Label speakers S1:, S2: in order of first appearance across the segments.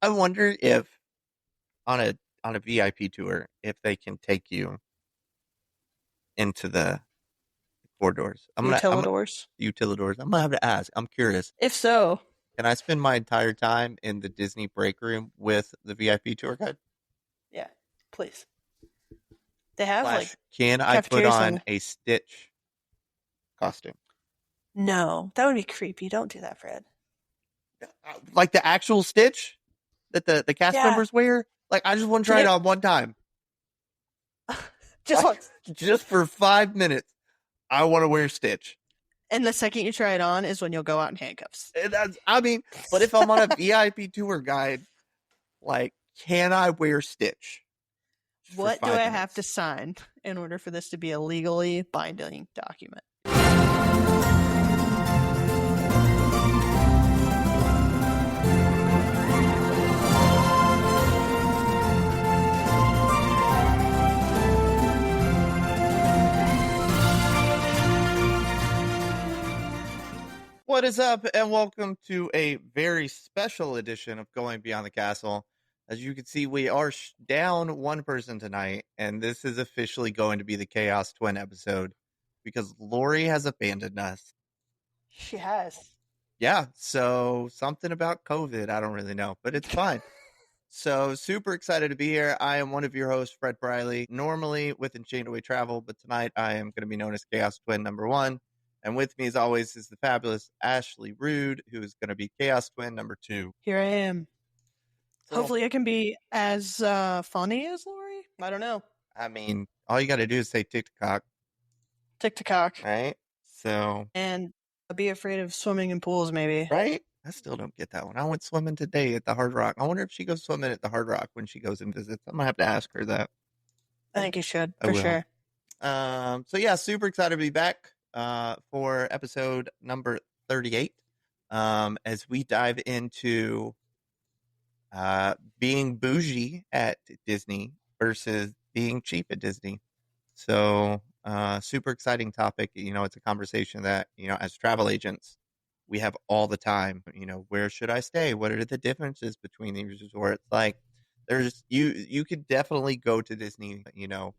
S1: I wonder if on a VIP tour, if they can take you into the corridors. I'm
S2: Utilidors.
S1: utilidors. I'm gonna have to ask. I'm curious.
S2: If so,
S1: Can I spend my entire time in the Disney break room with the VIP tour guide?
S2: yeah, please. They have like
S1: Slash, can I put
S2: cafeterias
S1: on
S2: and
S1: a Stitch costume?
S2: no, that would be creepy. Don't do that, Fred.
S1: Like the actual Stitch that the cast
S2: Yeah,
S1: members wear? Like, I just want to try it
S2: they
S1: on one time.
S2: just
S1: Like,
S2: once.
S1: just for 5 minutes. I want to wear Stitch.
S2: And the second you try it on is when you'll go out in handcuffs.
S1: And I mean, but if I'm on a VIP tour guide, like, can I wear Stitch just for
S2: What do
S1: five
S2: I have to
S1: minutes?
S2: sign in order for this to be a legally binding document?
S1: What is up, and welcome to a very special edition of Going Beyond the Castle. As you can see, we are down one person tonight, and this is officially going to be the Chaos Twin episode because Lori has abandoned us.
S2: She has.
S1: Yeah, so something about COVID, I don't really know, but it's fine. So super excited to be here. I am one of your hosts, Fred Briley, normally with Enchained Away Travel, but tonight I am going to be known as Chaos Twin number one. And with me, as always, is the fabulous Ashley Rude, who is going to be Chaos Twin number two.
S2: Here I am.
S1: So,
S2: Hopefully, I can be as funny as Lori. I don't know.
S1: I mean, all you got to do is say TikTok,
S2: TikTok.
S1: right? So,
S2: And be afraid of swimming in pools, maybe.
S1: right? I still don't get that one. I went swimming today at the Hard Rock. I wonder if she goes swimming at the Hard Rock when she goes and visits. I'm going to have to ask her that.
S2: I think you should,
S1: I
S2: for
S1: will.
S2: sure.
S1: So yeah, super excited to be back for episode number 38. As we dive into being bougie at Disney versus being cheap at Disney. So super exciting topic. You know, it's a conversation that, you know, as travel agents, we have all the time. You know, where should I stay? What are the differences between these resorts? Like, there's you could definitely go to Disney, you know,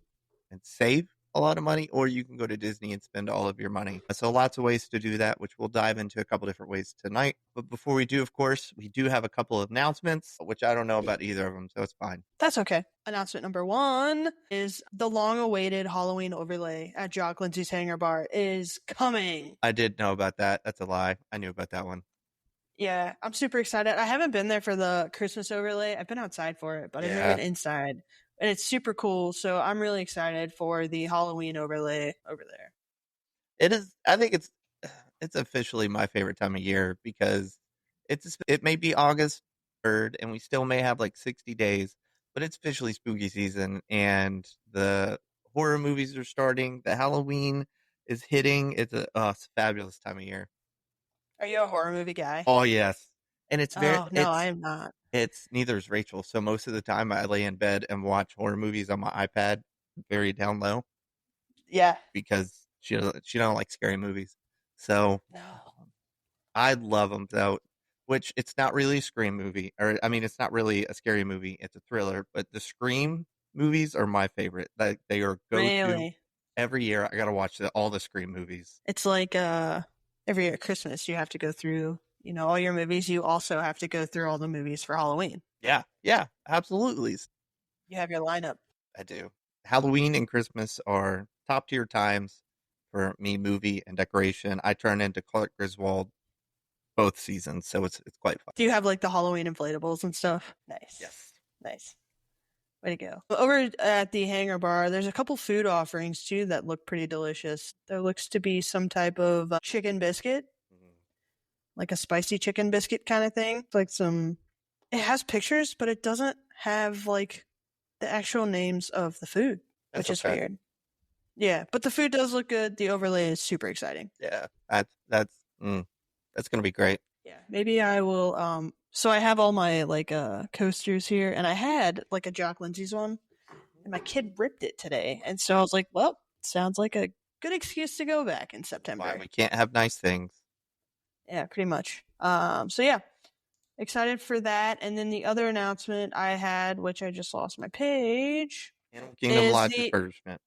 S1: and save a lot of money, or you can go to Disney and spend all of your money. So lots of ways to do that, which we'll dive into a couple different ways tonight. But before we do, of course, we do have a couple of announcements, which I don't know about either of them, so it's fine.
S2: That's okay. Announcement number one is the long-awaited Halloween overlay at Jock Lindsay's Hangar Bar is coming.
S1: I did know about that. That's a lie. I knew about that one.
S2: Yeah, I'm super excited. I haven't been there for the Christmas overlay. I've been outside for it, but I've never been inside. And it's super cool. So I'm really excited for the Halloween overlay over there.
S1: It is. I think it's officially my favorite time of year because it may be August 3rd and we still may have like 60 days, but it's officially spooky season and the horror movies are starting. The Halloween is hitting. It's a fabulous time of year.
S2: Are you a horror movie guy?
S1: Oh yes, and it's very
S2: Oh, no, I am not.
S1: it's neither is Rachel. So most of the time I lay in bed and watch horror movies on my iPad, very down low,
S2: Yeah.
S1: because she don't like scary movies. So
S2: No.
S1: I love them though. Which it's not really a scream movie, or I mean, it's not really a scary movie. It's a thriller. But the Scream movies are my favorite. Like, they are go to
S2: Really?
S1: every year. I gotta watch all the Scream movies.
S2: It's like every year at Christmas you have to go through, all your movies. You also have to go through all the movies for Halloween.
S1: Yeah, absolutely.
S2: You have your lineup.
S1: I do. Halloween and Christmas are top tier times for me, movie and decoration. I turn into Clark Griswold both seasons, so it's quite fun.
S2: Do you have like the Halloween inflatables and stuff? Nice.
S1: Yes.
S2: Nice. Way to go. Over at the Hangar Bar, there's a couple food offerings too that look pretty delicious. There looks to be some type of chicken biscuit, like a spicy chicken biscuit kind of thing. Like it has pictures, but it doesn't have like the actual names of the food, which is weird. Yeah, but the food does look good. The overlay is super exciting.
S1: Yeah, that's gonna be great.
S2: Yeah, maybe I will. So I have all my like coasters here, and I had like a Jock Lindsay's one, and my kid ripped it today, and so I was like, well, sounds like a good excuse to go back in September.
S1: Why we can't have nice things?
S2: Yeah, pretty much. So yeah, Excited for that. And then the other announcement I had, which I just lost my page,
S1: Animal Kingdom
S2: is
S1: Lodge
S2: the
S1: refurbishment.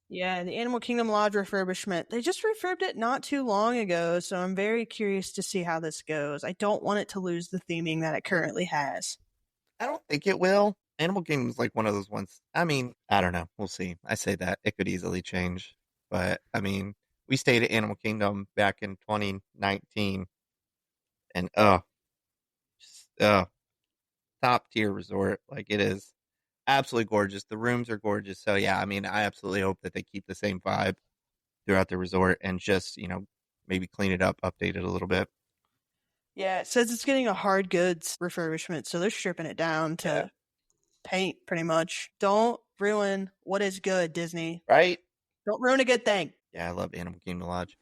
S2: the Animal Kingdom Lodge refurbishment. They just refurbed it not too long ago, so I'm very curious to see how this goes. I don't want it to lose the theming that it currently has.
S1: I don't think it will. Animal Kingdom's like one of those ones. I mean, I don't know. We'll see. I say that it could easily change, but I mean, we stayed at Animal Kingdom back in 2019, and just, top tier resort. Like it is absolutely gorgeous. The rooms are gorgeous. So yeah, I mean, I absolutely hope that they keep the same vibe throughout the resort and just maybe clean it up, update it a little bit.
S2: Yeah, it says it's getting a hard goods refurbishment, so they're stripping it down to paint pretty much. Don't ruin what is good, Disney.
S1: Right?
S2: Don't ruin a good thing.
S1: Yeah, I love Animal Kingdom Lodge.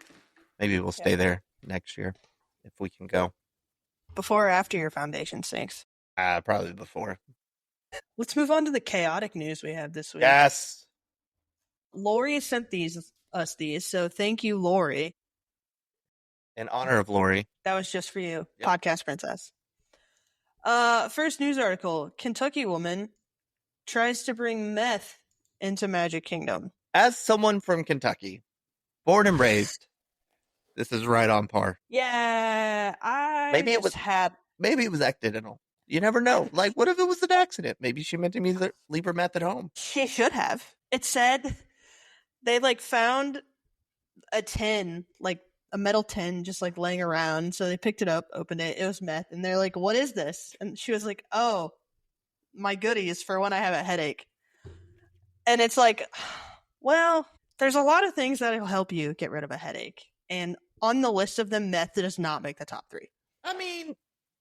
S1: Maybe we'll
S2: Yeah.
S1: stay there next year if we can go.
S2: Before or after your foundation sinks.
S1: Probably before.
S2: Let's move on to the chaotic news we have this week.
S1: Yes.
S2: Lori sent us these, so thank you, Lori.
S1: In honor of Lori.
S2: That was just for you,
S1: Yep.
S2: podcast princess. First news article: Kentucky woman tries to bring meth into Magic Kingdom.
S1: As someone from Kentucky, born and raised, this is right on par.
S2: Yeah,
S1: Maybe it was accidental. You never know. Like, what if it was an accident? Maybe she meant to leave her meth at home.
S2: She should have. It said they found a tin, a metal tin, just laying around. So they picked it up, opened it. It was meth, and they're like, "What is this?" And she was like, "Oh, my goodies for when I have a headache." And it's like, well, there's a lot of things that'll help you get rid of a headache, and on the list of them, meth does not make the top 3.
S1: I mean,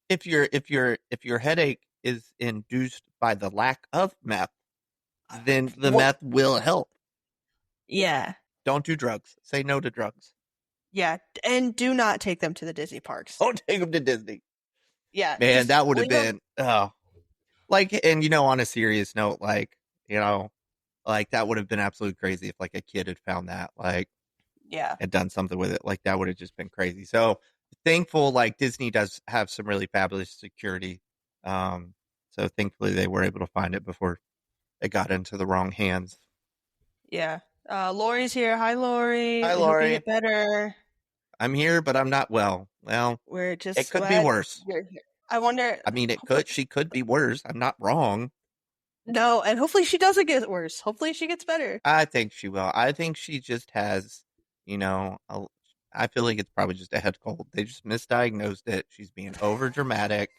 S1: if your headache is induced by the lack of meth, then the meth will help.
S2: Yeah.
S1: Don't do drugs. Say no to drugs.
S2: Yeah, and do not take them to the Disney parks.
S1: Don't take them to Disney.
S2: Yeah,
S1: man, that would have been and on a serious note, that would have been absolutely crazy if a kid had found that, had done something with it. That would have just been crazy. So thankful, Disney does have some really fabulous security. So thankfully they were able to find it before it got into the wrong hands.
S2: Yeah. Lori's here. Hi, Lori.
S1: Hi,
S2: Lori. Hope you
S1: Lori.
S2: get better.
S1: I'm here, but I'm not well. Well,
S2: we're just
S1: it could be worse.
S2: You're here. I wonder.
S1: I mean, she could be worse. I'm not wrong.
S2: No, and hopefully she doesn't get worse. Hopefully she gets better.
S1: I think she will. I think she just has, I feel like it's probably just a head cold. They just misdiagnosed it. She's being over dramatic.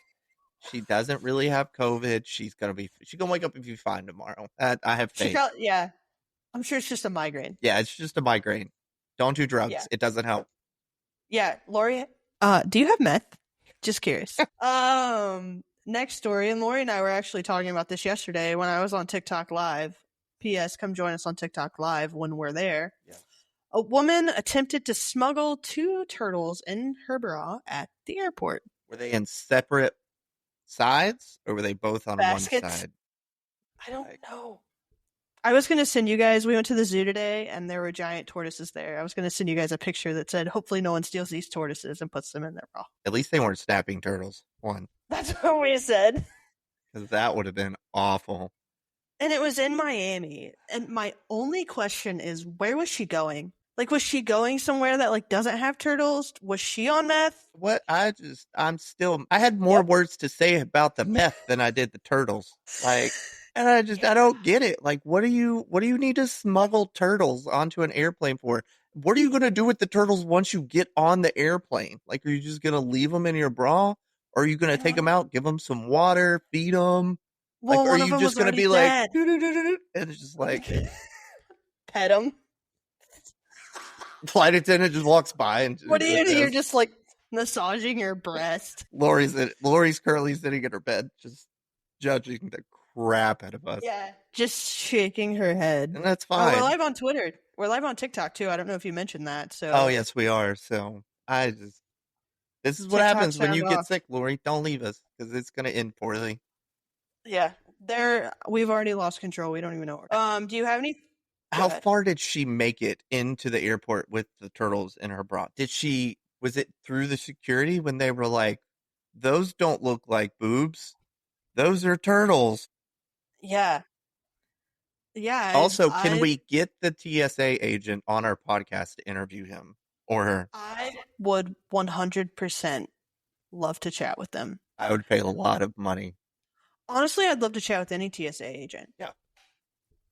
S1: She doesn't really have COVID. She's gonna wake up and be fine tomorrow. I have faith.
S2: Yeah, I'm sure it's just a migraine.
S1: Yeah, it's just a migraine. Don't do drugs.
S2: Yeah.
S1: It doesn't help.
S2: Yeah, Lori. Do you have meth? Just curious. Next story, and Lori and I were actually talking about this yesterday when I was on TikTok Live. P.S. Come join us on TikTok Live when we're there.
S1: Yeah.
S2: A woman attempted to smuggle 2 turtles in her bra at the airport.
S1: Were they in separate sides, or were they both on
S2: baskets?
S1: One side?
S2: I don't know. I was going to send you guys, we went to the zoo today, and there were giant tortoises there. I was going to send you guys a picture that said, hopefully no one steals these tortoises and puts them in their bra.
S1: At least they weren't snapping turtles.
S2: That's what we said.
S1: Because that would have been awful.
S2: And it was in Miami. And my only question is, where was she going? Was she going somewhere that doesn't have turtles? Was she on meth?
S1: What? I had more words to say about the meth than I did the turtles. And I don't get it. What do you need to smuggle turtles onto an airplane for? What are you going to do with the turtles once you get on the airplane? Are you just going to leave them in your bra? Or are you going to take them out, give them some water, feed them?
S2: Well,
S1: are you just going to be
S2: dead.
S1: And it's just
S2: pet them?
S1: Flight attendant just walks by and
S2: what do you do? You're just massaging your breast.
S1: Lori's currently sitting in her bed, just judging the crap out of us.
S2: Yeah, just shaking her head.
S1: And that's fine.
S2: We're live on Twitter. We're live on TikTok too. I don't know if you mentioned that. So.
S1: Oh yes, we are. So this is what happens when you get sick, Lori. Don't leave us because it's going to end poorly.
S2: Yeah, we've already lost control. We don't even know. Do you have any?
S1: How far did she make it into the airport with the turtles in her bra? Was it through the security when they were those don't look like boobs. Those are turtles.
S2: Yeah. Yeah,
S1: Also, can we get the TSA agent on our podcast to interview him or her?
S2: I would 100% love to chat with them.
S1: I would pay a lot of money.
S2: Honestly, I'd love to chat with any TSA agent.
S1: Yeah.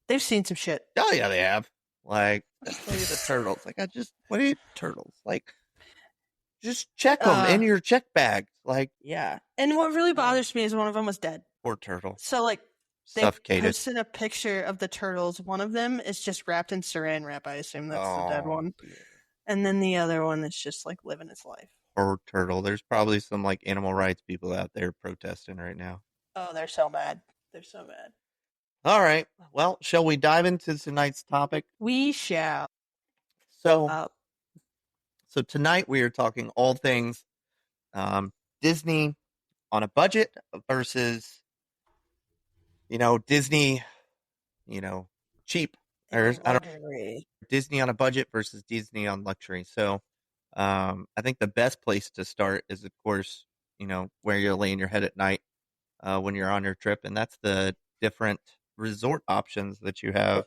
S2: They've seen some shit.
S1: Oh yeah, they have. Like, look at the turtles. Like, what are you turtles? Like, just check them in
S2: Uh,
S1: your check bag. Like,
S2: yeah. And what really bothers me is one of them was dead.
S1: poor turtle,
S2: So, like, they
S1: suffocated.
S2: posted a picture of the turtles. One of them is just wrapped in saran wrap. I assume that's the dead
S1: Oh,
S2: one.
S1: dear.
S2: And then the other one is just, like, living its life.
S1: Poor turtle. There's probably some like animal rights people out there protesting right now.
S2: Oh, they're so mad. They're so mad.
S1: All right. Well, shall we dive into tonight's topic?
S2: We shall.
S1: So,
S2: Uh,
S1: so tonight we are talking all things Disney on a budget versus, Disney, cheap. Or I don't
S2: luxury.
S1: Disney on a budget versus Disney on luxury. So, I think the best place to start is, of course, where you're laying your head at night when you're on your trip, and that's the different resort options that you have.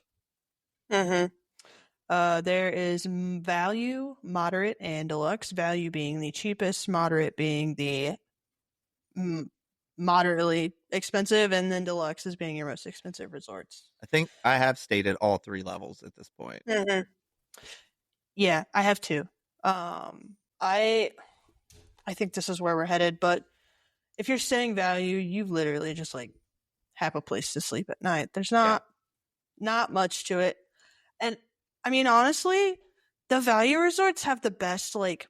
S2: Mm-hmm. There is value, moderate, and deluxe. Value being the cheapest, moderate being the moderately expensive, and then deluxe is being your most expensive resorts.
S1: I think I have stated all three levels at this point.
S2: Mm-hmm. Yeah, I have two. I think this is where we're headed, but if you're saying value, you literally just like have a place to sleep at night. There's not much to it. And I mean, honestly, the value resorts have the best like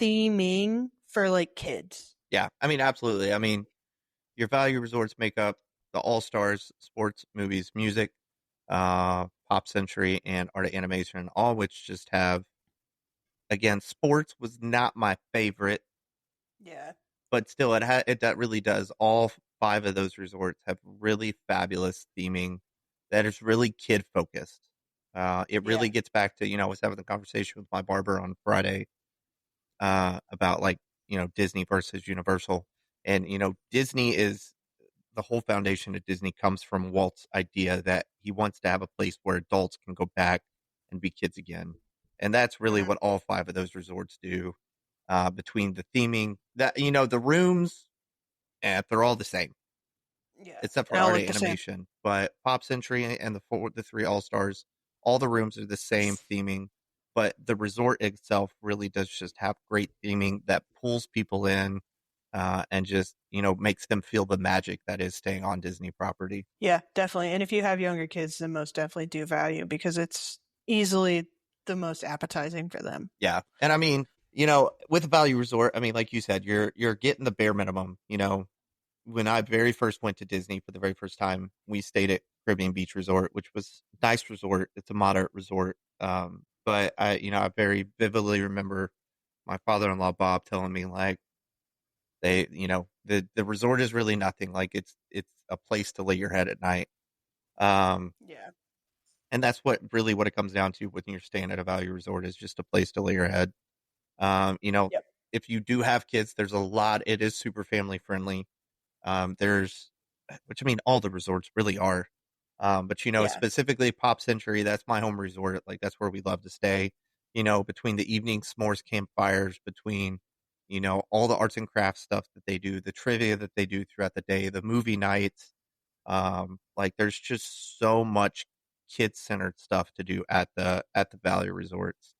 S2: theming for like kids.
S1: Yeah, I mean, absolutely. I mean, your value resorts make up the all stars, sports, movies, music, pop century, and art of animation, all which just have. Again, sports was not my favorite,
S2: Yeah.
S1: but still, that really does. All five of those resorts have really fabulous theming that is really kid focused. It
S2: Yeah.
S1: really gets back to I was having the conversation with my barber on Friday about like Disney versus Universal, and Disney is the whole foundation of Disney comes from Walt's idea that he wants to have a place where adults can go back and be kids again, and that's really
S2: Mhm.
S1: what all five of those resorts do. Between the theming, that the rooms, they're all the same
S2: Yeah.
S1: except
S2: They
S1: for
S2: all
S1: art
S2: look the same.
S1: animation. But Pop Century and the three All Stars, all the rooms are the same theming. But the resort itself really does just have great theming that pulls people in, and just makes them feel the magic that is staying on Disney property.
S2: Yeah, definitely. And if you have younger kids, then most definitely do value because it's easily the most appetizing for them.
S1: Yeah, and I mean, with a value resort, I mean, like you said, you're getting the bare minimum. When I very first went to Disney for the very first time, we stayed at Caribbean Beach Resort, which was a nice resort. It's a moderate resort. But I very vividly remember my father-in-law Bob telling me like the resort is really nothing. Like it's a place to lay your head at night. Um,
S2: Yeah.
S1: and that's what it comes down to when you're staying at a value resort is just a place to lay your head. You know,
S2: Yep.
S1: if you do have kids, there's a lot. It is super family friendly. There's, which I mean, all the resorts really are. But
S2: Yeah.
S1: specifically Pop Century, that's my home resort. Like that's where we love to stay. Between the evening s'mores campfires, between all the arts and crafts stuff that they do, the trivia that they do throughout the day, the movie nights. Like there's just so much kid centered stuff to do at the Valley resorts.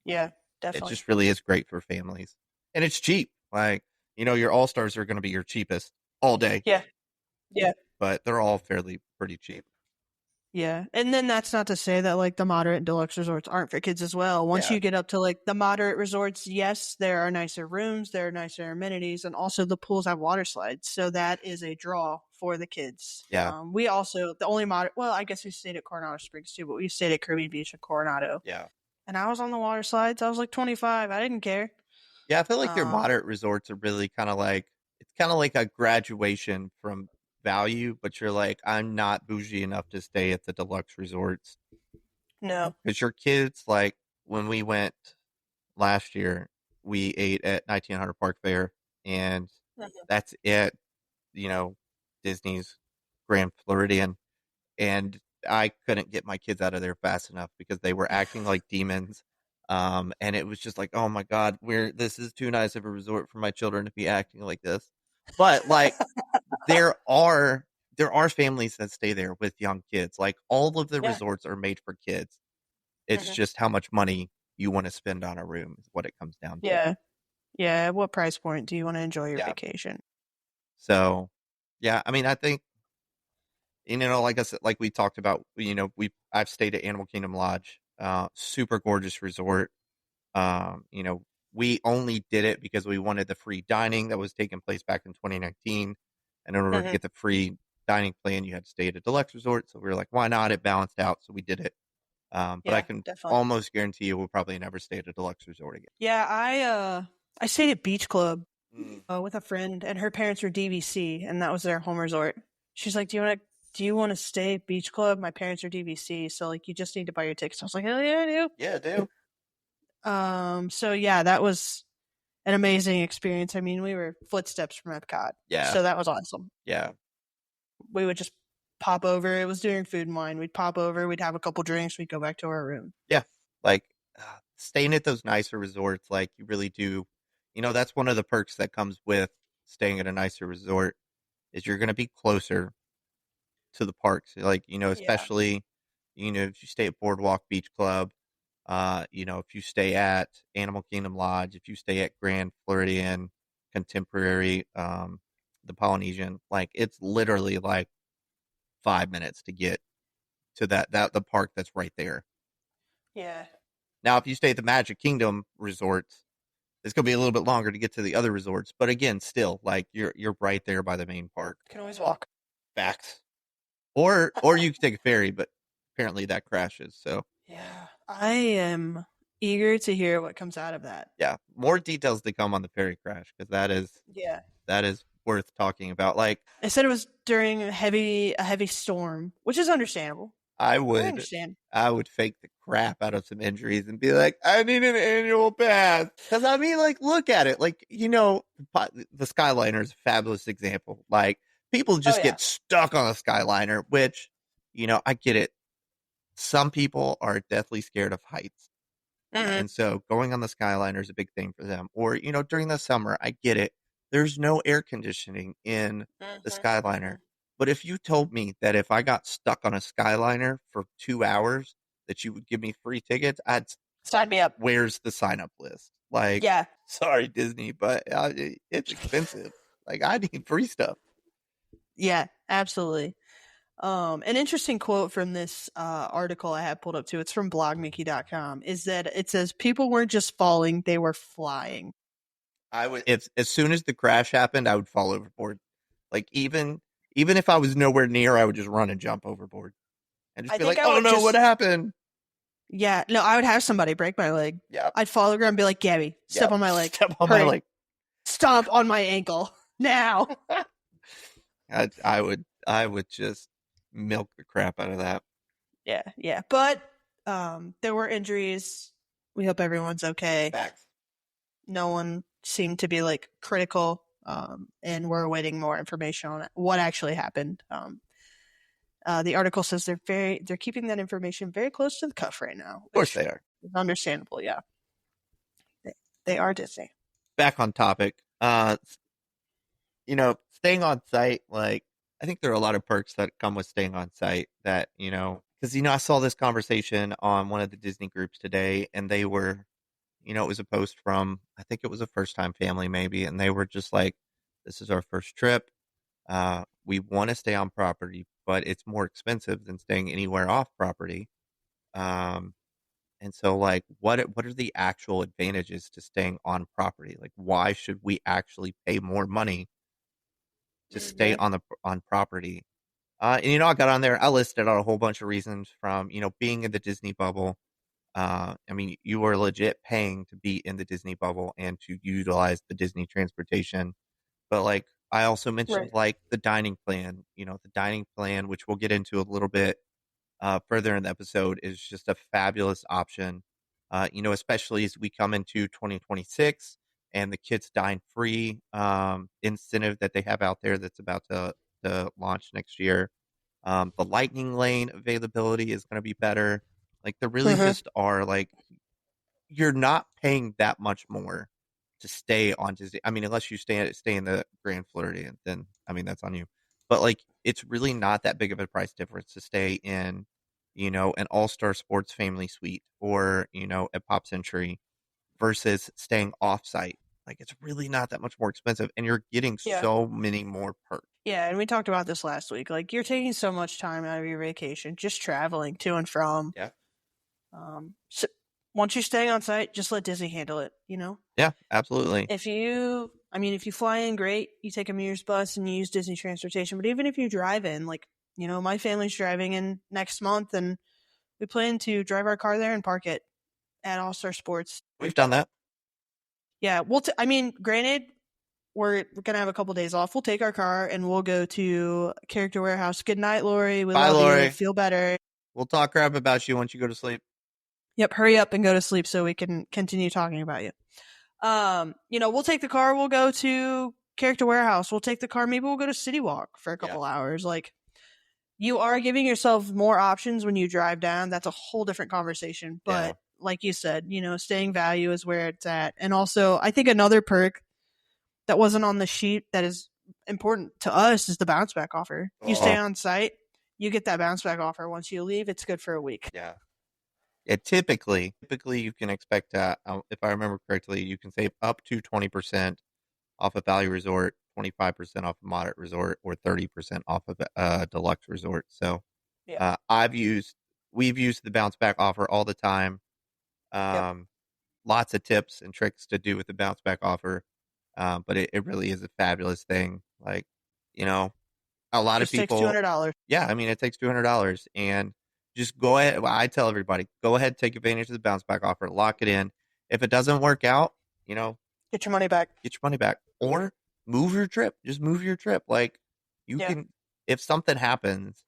S2: Yeah,
S1: It
S2: definitely.
S1: just really is great for families, and it's cheap. Like your all stars are going to be your cheapest all day,
S2: Yeah. Yeah.
S1: but they're all fairly pretty cheap.
S2: Yeah. And then that's not to say that like the moderate and deluxe resorts aren't for kids as well. Once
S1: Yeah,
S2: you get up to like the moderate resorts, yes, there are nicer rooms, there are nicer amenities, and also the pools have water slides. So that is a draw for the kids.
S1: yeah,
S2: We also, the only moderate, well, I guess we stayed at Coronado Springs too, but we stayed at Caribbean Beach in Coronado.
S1: yeah,
S2: And I was on the water slides. I was like 25. I didn't care.
S1: yeah. I feel like your
S2: Um,
S1: moderate resorts are really kind of like it's kind of like a graduation from value, but you're like I'm not bougie enough to stay at the deluxe resorts
S2: no.
S1: because your kids like when we went last year, we ate at 1900 Park Fair. and
S2: Mhm.
S1: that's it. You know, Disney's Grand Floridian, and I couldn't get my kids out of there fast enough because they were acting like demons. And it was just like, oh my god, this is too nice of a resort for my children to be acting like this. But like, there are there are families that stay there with young kids. Like all of the
S2: Yeah.
S1: resorts are made for kids. It's
S2: Mhm.
S1: just how much money you want to spend on a room is what it comes down to.
S2: Yeah. Yeah. At what price point do you want to enjoy your
S1: Yeah.
S2: vacation?
S1: So, yeah, I mean, I think like I said, like we talked about, I've stayed at Animal Kingdom Lodge, super gorgeous resort. You know, we only did it because we wanted the free dining that was taking place back in 2019. And in order to
S2: Mhm.
S1: get the free dining plan, you had to stay at a deluxe resort. So we were like, why not? It balanced out. So we did it. But I
S2: Yeah,
S1: can
S2: definitely.
S1: almost guarantee you we'll probably never stay at a deluxe resort again.
S2: Yeah, I stayed at Beach Club
S1: Mm.
S2: with a friend, and her parents were DVC, and that was their home resort. She's like, do you want to stay at Beach Club? My parents are DVC, so like you just need to buy your tickets." I was like, "Hell yeah, I do."
S1: Yeah, dude.
S2: So yeah, that was an amazing experience. I mean, we were footsteps from Epcot,
S1: Yeah.
S2: so that was awesome.
S1: Yeah.
S2: We would just pop over. It was during food and wine. We'd pop over. We'd have a couple drinks. We'd go back to our room.
S1: Yeah. Like staying at those nicer resorts, like you really do. That's one of the perks that comes with staying at a nicer resort is you're going to be closer to the parks. Like,
S2: Yeah,
S1: especially, if you stay at Boardwalk Beach Club, if you stay at Animal Kingdom Lodge, if you stay at Grand Floridian, Contemporary, the Polynesian, like it's literally like 5 minutes to get to the park that's right there.
S2: yeah.
S1: Now, if you stay at the Magic Kingdom resorts, it's gonna be a little bit longer to get to the other resorts. But again, still, like you're right there by the main park.
S2: Can always walk.
S1: Facts. Or you can take a ferry, but apparently that crashes. So
S2: Yeah, I am eager to hear what comes out of that.
S1: yeah, more details to come on the ferry crash because
S2: Yeah.
S1: that is worth talking about. Like
S2: They said it was during a heavy storm, which is understandable.
S1: I
S2: I
S1: would
S2: understand.
S1: I would fake the crap out of some injuries and be like, I need an annual pass. Because I mean, like, look at it. Like, the Skyliner is a fabulous example. Like, people
S2: Oh
S1: just
S2: yeah.
S1: get stuck on a Skyliner, which, I get it. Some people are deathly scared of heights.
S2: Mhm.
S1: And so going on the Skyliner is a big thing for them. Or, during the summer, I get it. There's no air conditioning in the
S2: Mhm.
S1: Skyliner.
S2: Mhm.
S1: But if you told me that if I got stuck on a Skyliner for 2 hours, that you would give me free tickets,
S2: Sign me up.
S1: where's the sign up list? Like,
S2: Yeah.
S1: sorry, Disney, but it's expensive. Like, I need free stuff.
S2: Yeah, absolutely. An interesting quote from this article I have pulled up too, it's from blogmickey.com, is that it says people weren't just falling, they were flying.
S1: I would, if as soon as the crash happened, I would fall overboard. Like, even if I was nowhere near, I would just run and jump overboard and just
S2: I
S1: be
S2: think
S1: like,
S2: I
S1: "Oh
S2: would
S1: no, what
S2: just,
S1: happened?"
S2: yeah, no, I would have somebody break my leg.
S1: Yeah,
S2: I'd fall to the ground and be like, Gabby,
S1: yeah.
S2: step on my leg.
S1: Step on my
S2: Hurry.
S1: leg.
S2: Stomp on my ankle. Now.
S1: I would just milk the crap out of that.
S2: Yeah, yeah. But there were injuries. We hope everyone's okay.
S1: Facts.
S2: No one seemed to be like critical. And we're awaiting more information on what actually happened. The article says they're keeping that information very close to the cuff right now,
S1: Of course
S2: which
S1: they are.
S2: is understandable. Yeah, they, they are Disney.
S1: Back on topic. Staying on site, like I think there are a lot of perks that come with staying on site that, because I saw this conversation on one of the Disney groups today and they were, it was a post from I think it was a first time family maybe, and they were just like, this is our first trip. We want to stay on property, but it's more expensive than staying anywhere off property. Um, and so like what are the actual advantages to staying on property? Like why should we actually pay more money to stay
S2: Mm-hmm.
S1: on property? And I got on there, I listed out a whole bunch of reasons from, being in the Disney bubble. I mean, you are legit paying to be in the Disney bubble and to utilize the Disney transportation. But like I also mentioned
S2: Right.
S1: like the dining plan, the dining plan, which we'll get into a little bit further in the episode, is just a fabulous option. Especially as we come into 2026. and the kids dine free incentive that they have out there that's about to launch next year. The lightning lane availability is going to be better. Like there really
S2: Uh-huh.
S1: just are like you're not paying that much more to stay on Disney. I mean, unless you stay in the Grand Floridian, then I mean that's on you. But like, it's really not that big of a price difference to stay in, an All Star Sports Family Suite or at Pop Century versus staying off site. Like, it's really not that much more expensive, and you're getting
S2: Yeah.
S1: so many more perks.
S2: Yeah, and we talked about this last week. Like, you're taking so much time out of your vacation just traveling to and from.
S1: Yeah,
S2: So once you're staying on site, just let Disney handle it, you know?
S1: yeah, absolutely.
S2: If you fly in, great. You take a Mears bus and you use Disney transportation. But even if you drive in, like, my family's driving in next month and we plan to drive our car there and park it at All Star Sports.
S1: We've done that.
S2: Yeah, granted, we're gonna have a couple days off. We'll take our car and we'll go to Character Warehouse. Good night, Lori. We
S1: Bye,
S2: love you.
S1: Lori.
S2: Feel better.
S1: We'll talk crap about you once you go to sleep.
S2: Yep, hurry up and go to sleep so we can continue talking about you. We'll take the car. We'll go to Character Warehouse. We'll take the car. Maybe we'll go to City Walk for a couple hours. Like, you are giving yourself more options when you drive down. That's a whole different conversation.
S1: Yeah.
S2: But like you said, staying value is where it's at. And also, I think another perk that wasn't on the sheet that is important to us is the bounce back offer. You stay on site, you get that bounce back offer. Once you leave, it's good for a week.
S1: Yeah. Yeah, typically you can expect, if I remember correctly, you can save up to 20% off a value resort, 25% off a moderate resort, or 30% off of a deluxe resort. So
S2: Yeah.
S1: we've used the bounce back offer all the time.
S2: Yep.
S1: Lots of tips and tricks to do with the bounce back offer. But it really is a fabulous thing. Like, you know, a lot of
S2: Just takes
S1: people,
S2: $200.
S1: yeah, I mean, it takes $200 and just go ahead. Well, I tell everybody, go ahead, take advantage of the bounce back offer, lock it in. If it doesn't work out,
S2: Get your money back.
S1: get your money back or move your trip. Just move your trip. Like you
S2: Yeah.
S1: can, if something happens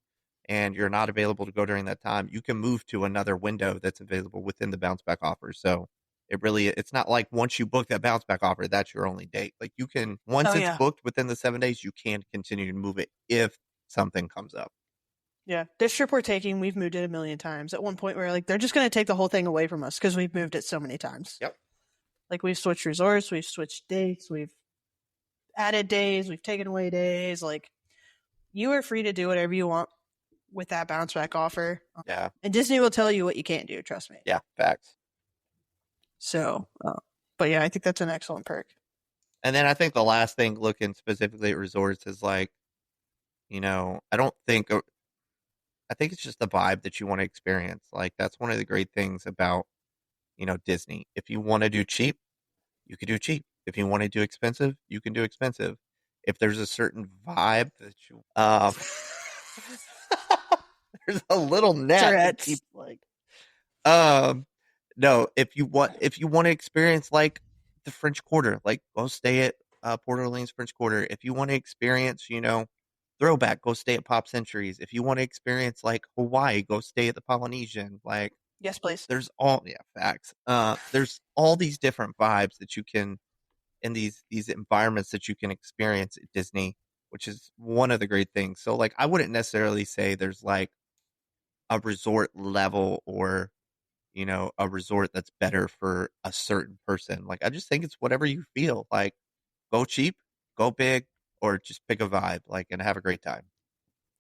S1: and you're not available to go during that time, you can move to another window that's available within the bounce back offer. So it's not like once you book that bounce back offer, that's your only date. Like you can, once
S2: Oh
S1: it's
S2: yeah.
S1: booked within the 7 days, you can continue to move it if something comes up.
S2: Yeah. This trip we're taking, we've moved it a million times. At one point, we're like, they're just going to take the whole thing away from us because we've moved it so many times.
S1: Yep.
S2: Like, we've switched resorts, we've switched dates, we've added days, we've taken away days. Like, you are free to do whatever you want with that bounce back offer.
S1: Yeah.
S2: And Disney will tell you what you can't do, trust me.
S1: Yeah. Facts.
S2: So, but yeah, I think that's an excellent perk.
S1: And then I think the last thing looking specifically at resorts is like, I don't think, I think it's just the vibe that you want to experience. Like that's one of the great things about, Disney. If you want to do cheap, you can do cheap. If you want to do expensive, you can do expensive. If there's a certain vibe that you, there's a little net that keeps like, no, if you want to experience like the French Quarter, like go stay at Port Orleans French Quarter. If you want to experience, throwback, go stay at Pop Centuries. If you want to experience like Hawaii, go stay at the Polynesian. Like
S2: Yes, please.
S1: facts. There's all these different vibes that you can in these environments that you can experience at Disney, which is one of the great things. So like I wouldn't necessarily say there's like a resort level or a resort that's better for a certain person. Like I just think it's whatever you feel. Like go cheap, go big, or just pick a vibe, like and have a great time.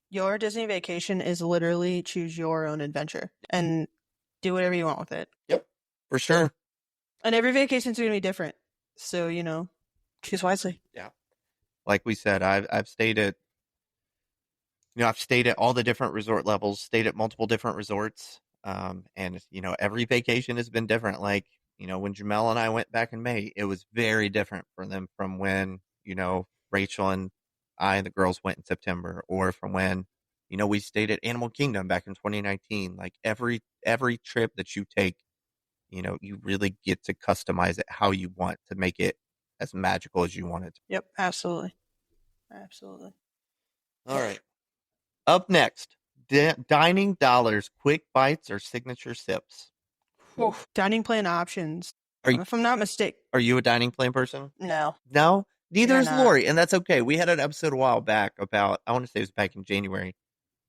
S2: Your Disney vacation is literally choose your own adventure and do whatever you want with it.
S1: Yep. For sure.
S2: And every vacation is going to be different. So, choose wisely.
S1: Yeah. Like we said, I've stayed at all the different resort levels, stayed at multiple different resorts. And every vacation has been different. Like, when Jamel and I went back in May, it was very different for them from when, Rachel and I and the girls went in September, or from when, we stayed at Animal Kingdom back in 2019. Like every trip that you take, you really get to customize it how you want to make it as magical as you want it to.
S2: Yep, absolutely. Absolutely.
S1: All right. Up next, dining dollars, quick bites or signature sips.
S2: Dining plan options.
S1: Are you
S2: If I'm not mistaken,
S1: are you a dining plan person?
S2: no,
S1: No,
S2: we
S1: neither
S2: are
S1: is
S2: not.
S1: Lori, and that's okay. We had an episode a while back about, I want to say it was back in January,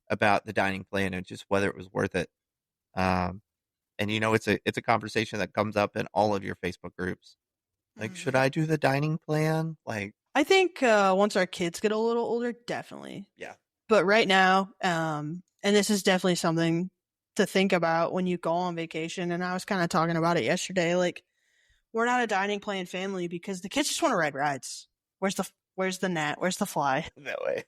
S1: about the dining plan and just whether it was worth it. Um, and it's a conversation that comes up in all of your Facebook groups. Like, should
S2: Mhm.
S1: I do the dining plan? Like,
S2: I think once our kids get a little older, definitely.
S1: yeah,
S2: But right now, and this is definitely something to think about when you go on vacation. And I was kind of talking about it yesterday. Like, we're not a dining plan family because the kids just want to ride rides. Where's the gnat? Where's the fly?
S1: that way.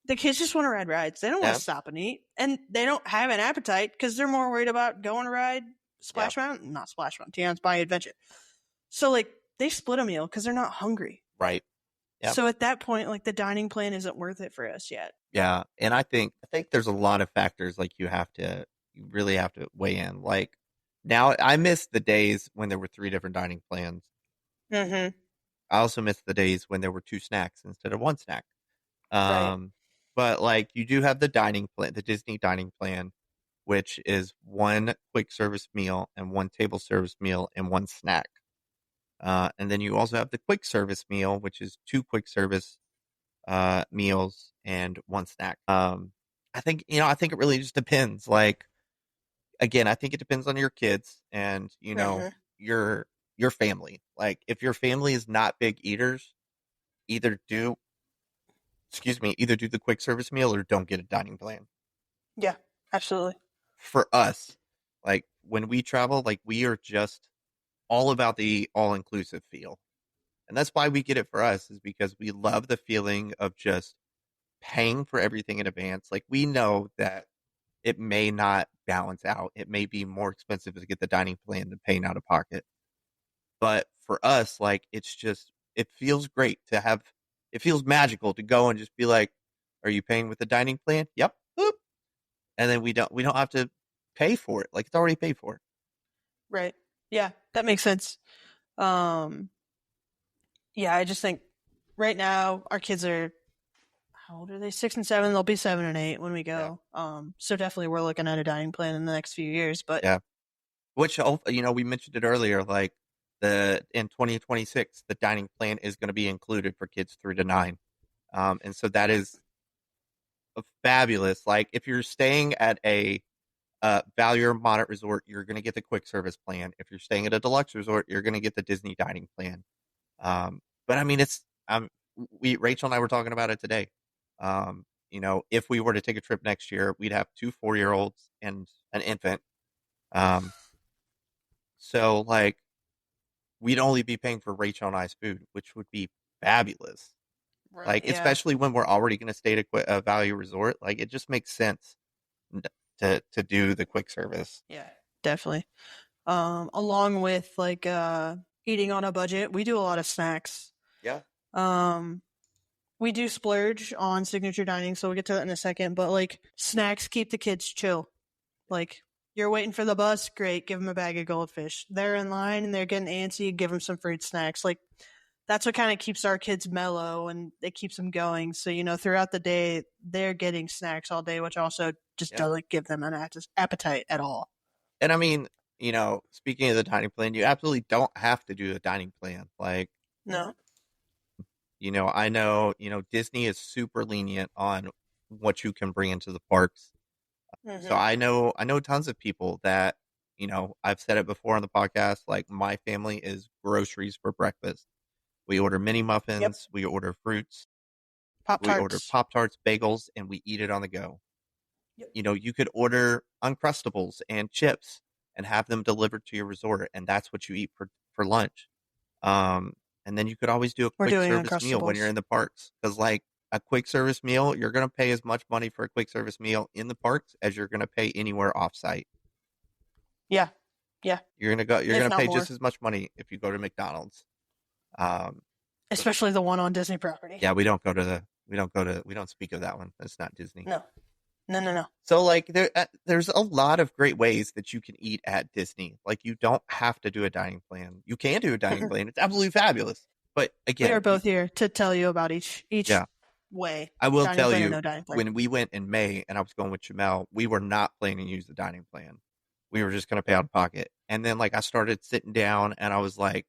S2: The kids just want to ride rides. They don't want
S1: Yeah,
S2: to stop and eat, and they don't have an appetite because they're more worried about going to ride
S1: yeah,
S2: Splash Mountain, not Splash Mountain, Tiana's Bayou Adventure. So like they split a meal because they're not hungry.
S1: right. Yeah,
S2: So at that point, like the dining plan isn't worth it for us yet.
S1: yeah. And I think there's a lot of factors like you really have to weigh in. Like now, I miss the days when there were three different dining plans.
S2: Mm-hmm.
S1: I also miss the days when there were two snacks instead of one snack.
S2: Right.
S1: Um, but like you do have the dining plan, the Disney dining plan, which is one quick service meal and one table service meal and one snack. And then you also have the quick service meal, which is two quick service meals and one snack. I think it really just depends. Like again, I think it depends on your kids and
S2: Mm-hmm.
S1: your your family. Like if your family is not big eaters, either do either do the quick service meal or don't get a dining plan.
S2: Yeah, absolutely.
S1: For us, like when we travel, like we are just all about the all inclusive feel. And that's why we get it for us, is because we love the feeling of just paying for everything in advance. Like we know that it may not balance out. It may be more expensive to get the dining plan than paying out of pocket. But for us, like it feels great to have, it feels magical to go and just be like, are you paying with the dining plan? Yep. Boop. And then we don't have to pay for it. Like it's already paid for.
S2: Right. Yeah, that makes sense. Um, yeah, I just think right now our kids are how old are they? 6 and 7. They'll be 7 and 8 when we
S1: Yeah.
S2: go. So definitely we're looking at a dining plan in the next few years. But
S1: Yeah. Which we mentioned it earlier, like the in 2026, the dining plan is going to be included for kids 3 to 9, and so that is a fabulous. Like if you're staying at a value or moderate resort, you're going to get the quick service plan. If you're staying at a deluxe resort, you're going to get the Disney dining plan. But I mean, it's we Rachel and I were talking about it today. If we were to take a trip next year, we'd have two 4-year olds and an infant. Um, so like we'd only be paying for Rachel and I's food, which would be fabulous.
S2: right,
S1: Like,
S2: yeah,
S1: especially when we're already going to stay at a value resort, like it just makes sense to do the quick service.
S2: yeah, definitely. Along with like eating on a budget, we do a lot of snacks.
S1: Yeah,
S2: Um, we do splurge on signature dining, so we'll get to that in a second. But like snacks keep the kids chill. Like you're waiting for the bus, great, give them a bag of goldfish. They're in line and they're getting antsy, give them some fruit snacks. Like that's what kind of keeps our kids mellow and it keeps them going. So throughout the day they're getting snacks all day, which also just
S1: yeah.
S2: doesn't give them an appetite at all.
S1: And I mean, speaking of the dining plan, you absolutely don't have to do the dining plan. Like,
S2: No.
S1: I know, Disney is super lenient on what you can bring into the parks. So
S2: Mm-hmm.
S1: I know tons of people that, I've said it before on the podcast, like my family is groceries for breakfast. We order mini
S2: Yep.
S1: muffins, we order fruits,
S2: Pop
S1: we order
S2: tarts.
S1: Pop Tarts, bagels, and we eat it on the go.
S2: Yep.
S1: You could order Uncrustables and chips and have them delivered to your resort, and that's what you eat for lunch. Um, and then you could always do a
S2: We're
S1: quick
S2: doing
S1: service meal when you're
S2: Uncrustables.
S1: in the parks, because like a quick service meal, you're going to pay as much money for a quick service meal in the parks as you're going to pay anywhere offsite.
S2: Yeah. Yeah.
S1: You're
S2: If
S1: gonna
S2: not
S1: pay
S2: more.
S1: just as much money if you go to McDonald's. Um, but
S2: Especially the one on Disney property.
S1: yeah, we don't speak of that one. That's not Disney.
S2: No. No, no, no.
S1: So like there's a lot of great ways that you can eat at Disney. Like you don't have to do a dining plan. You can do a dining plan. It's absolutely fabulous. But
S2: We
S1: again,
S2: are both here to tell you about each
S1: yeah,
S2: way.
S1: I will
S2: Dining
S1: tell
S2: plan or
S1: you,
S2: no dining plan.
S1: when we went in May and I was going with Jamel, we were not planning to use the dining plan. We were just going to pay out of pocket. And then like I started sitting down and I was like,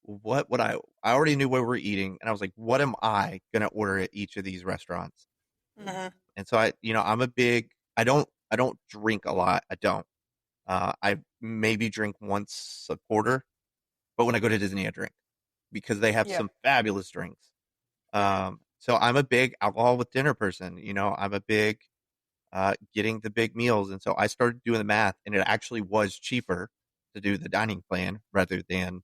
S1: what would I already knew what we were eating. And I was like, what am I going to order at each of these restaurants?
S2: Mhm.
S1: And so I'm a big, I don't drink a lot. I don't. I maybe drink once a quarter, but when I go to Disney, I drink because they have
S2: Yeah.
S1: some fabulous drinks. So I'm a big alcohol with dinner person. I'm a big getting the big meals, and so I started doing the math, and it actually was cheaper to do the dining plan rather than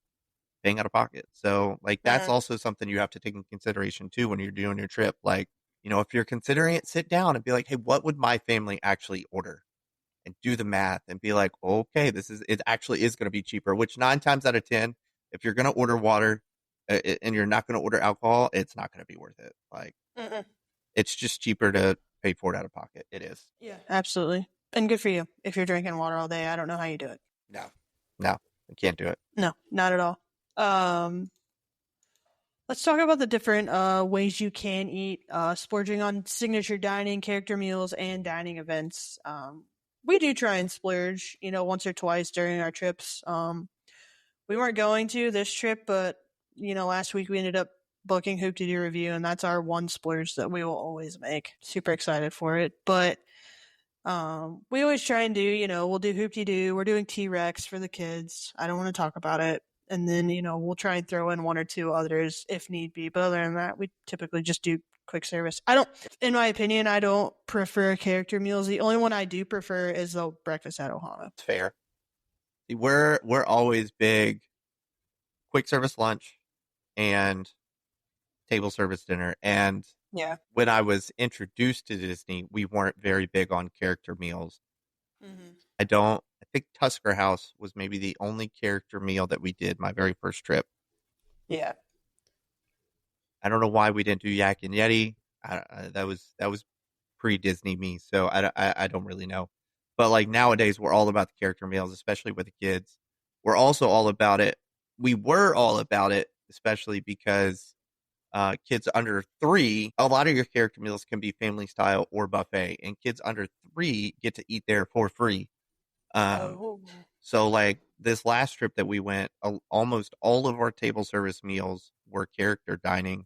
S1: paying out of pocket. So like that's
S2: Mhm.
S1: also something you have to take in consideration too when you're doing your trip. Like if you're considering it, sit down and be like, hey, what would my family actually order? And do the math and be like, okay, it actually is going to be cheaper, which 9 times out of 10, if you're going to order water and you're not going to order alcohol, it's not going to be worth it. Like,
S2: Mhm.
S1: it's just cheaper to pay for it out of pocket. It is.
S2: Yeah, absolutely. And good for you. If you're drinking water all day, I don't know how you do it.
S1: No, no, I can't do it.
S2: No, not at all. Um, let's talk about the different ways you can eat, splurging on signature dining, character meals, and dining events. We do try and splurge, once or twice during our trips. We weren't going to this trip, but last week we ended up booking Hoop to Do Review, and that's our one splurge that we will always make. Super excited for it, but we always try and do, we'll do Hoop Doo. We're doing T Rex for the kids. I don't want to talk about it. And then, we'll try and throw in one or two others if need be. But other than that, we typically just do quick service. In my opinion, I don't prefer character meals. The only one I do prefer is the breakfast at Ohana.
S1: It's fair. We're always big quick service lunch and table service dinner. And
S2: Yeah.
S1: when I was introduced to Disney, we weren't very big on character meals.
S2: Mm-hmm.
S1: I think Tusker House was maybe the only character meal that we did my very first trip.
S2: Yeah.
S1: I don't know why we didn't do Yak and Yeti. That was pre Disney me, so I don't really know. But like nowadays, we're all about the character meals, especially with the kids. We're also all about it. We were all about it, especially because kids under 3, a lot of your character meals can be family style or buffet, and kids under 3 get to eat there for free. Um,
S2: Oh.
S1: so like this last trip that we went, almost all of our table service meals were character dining,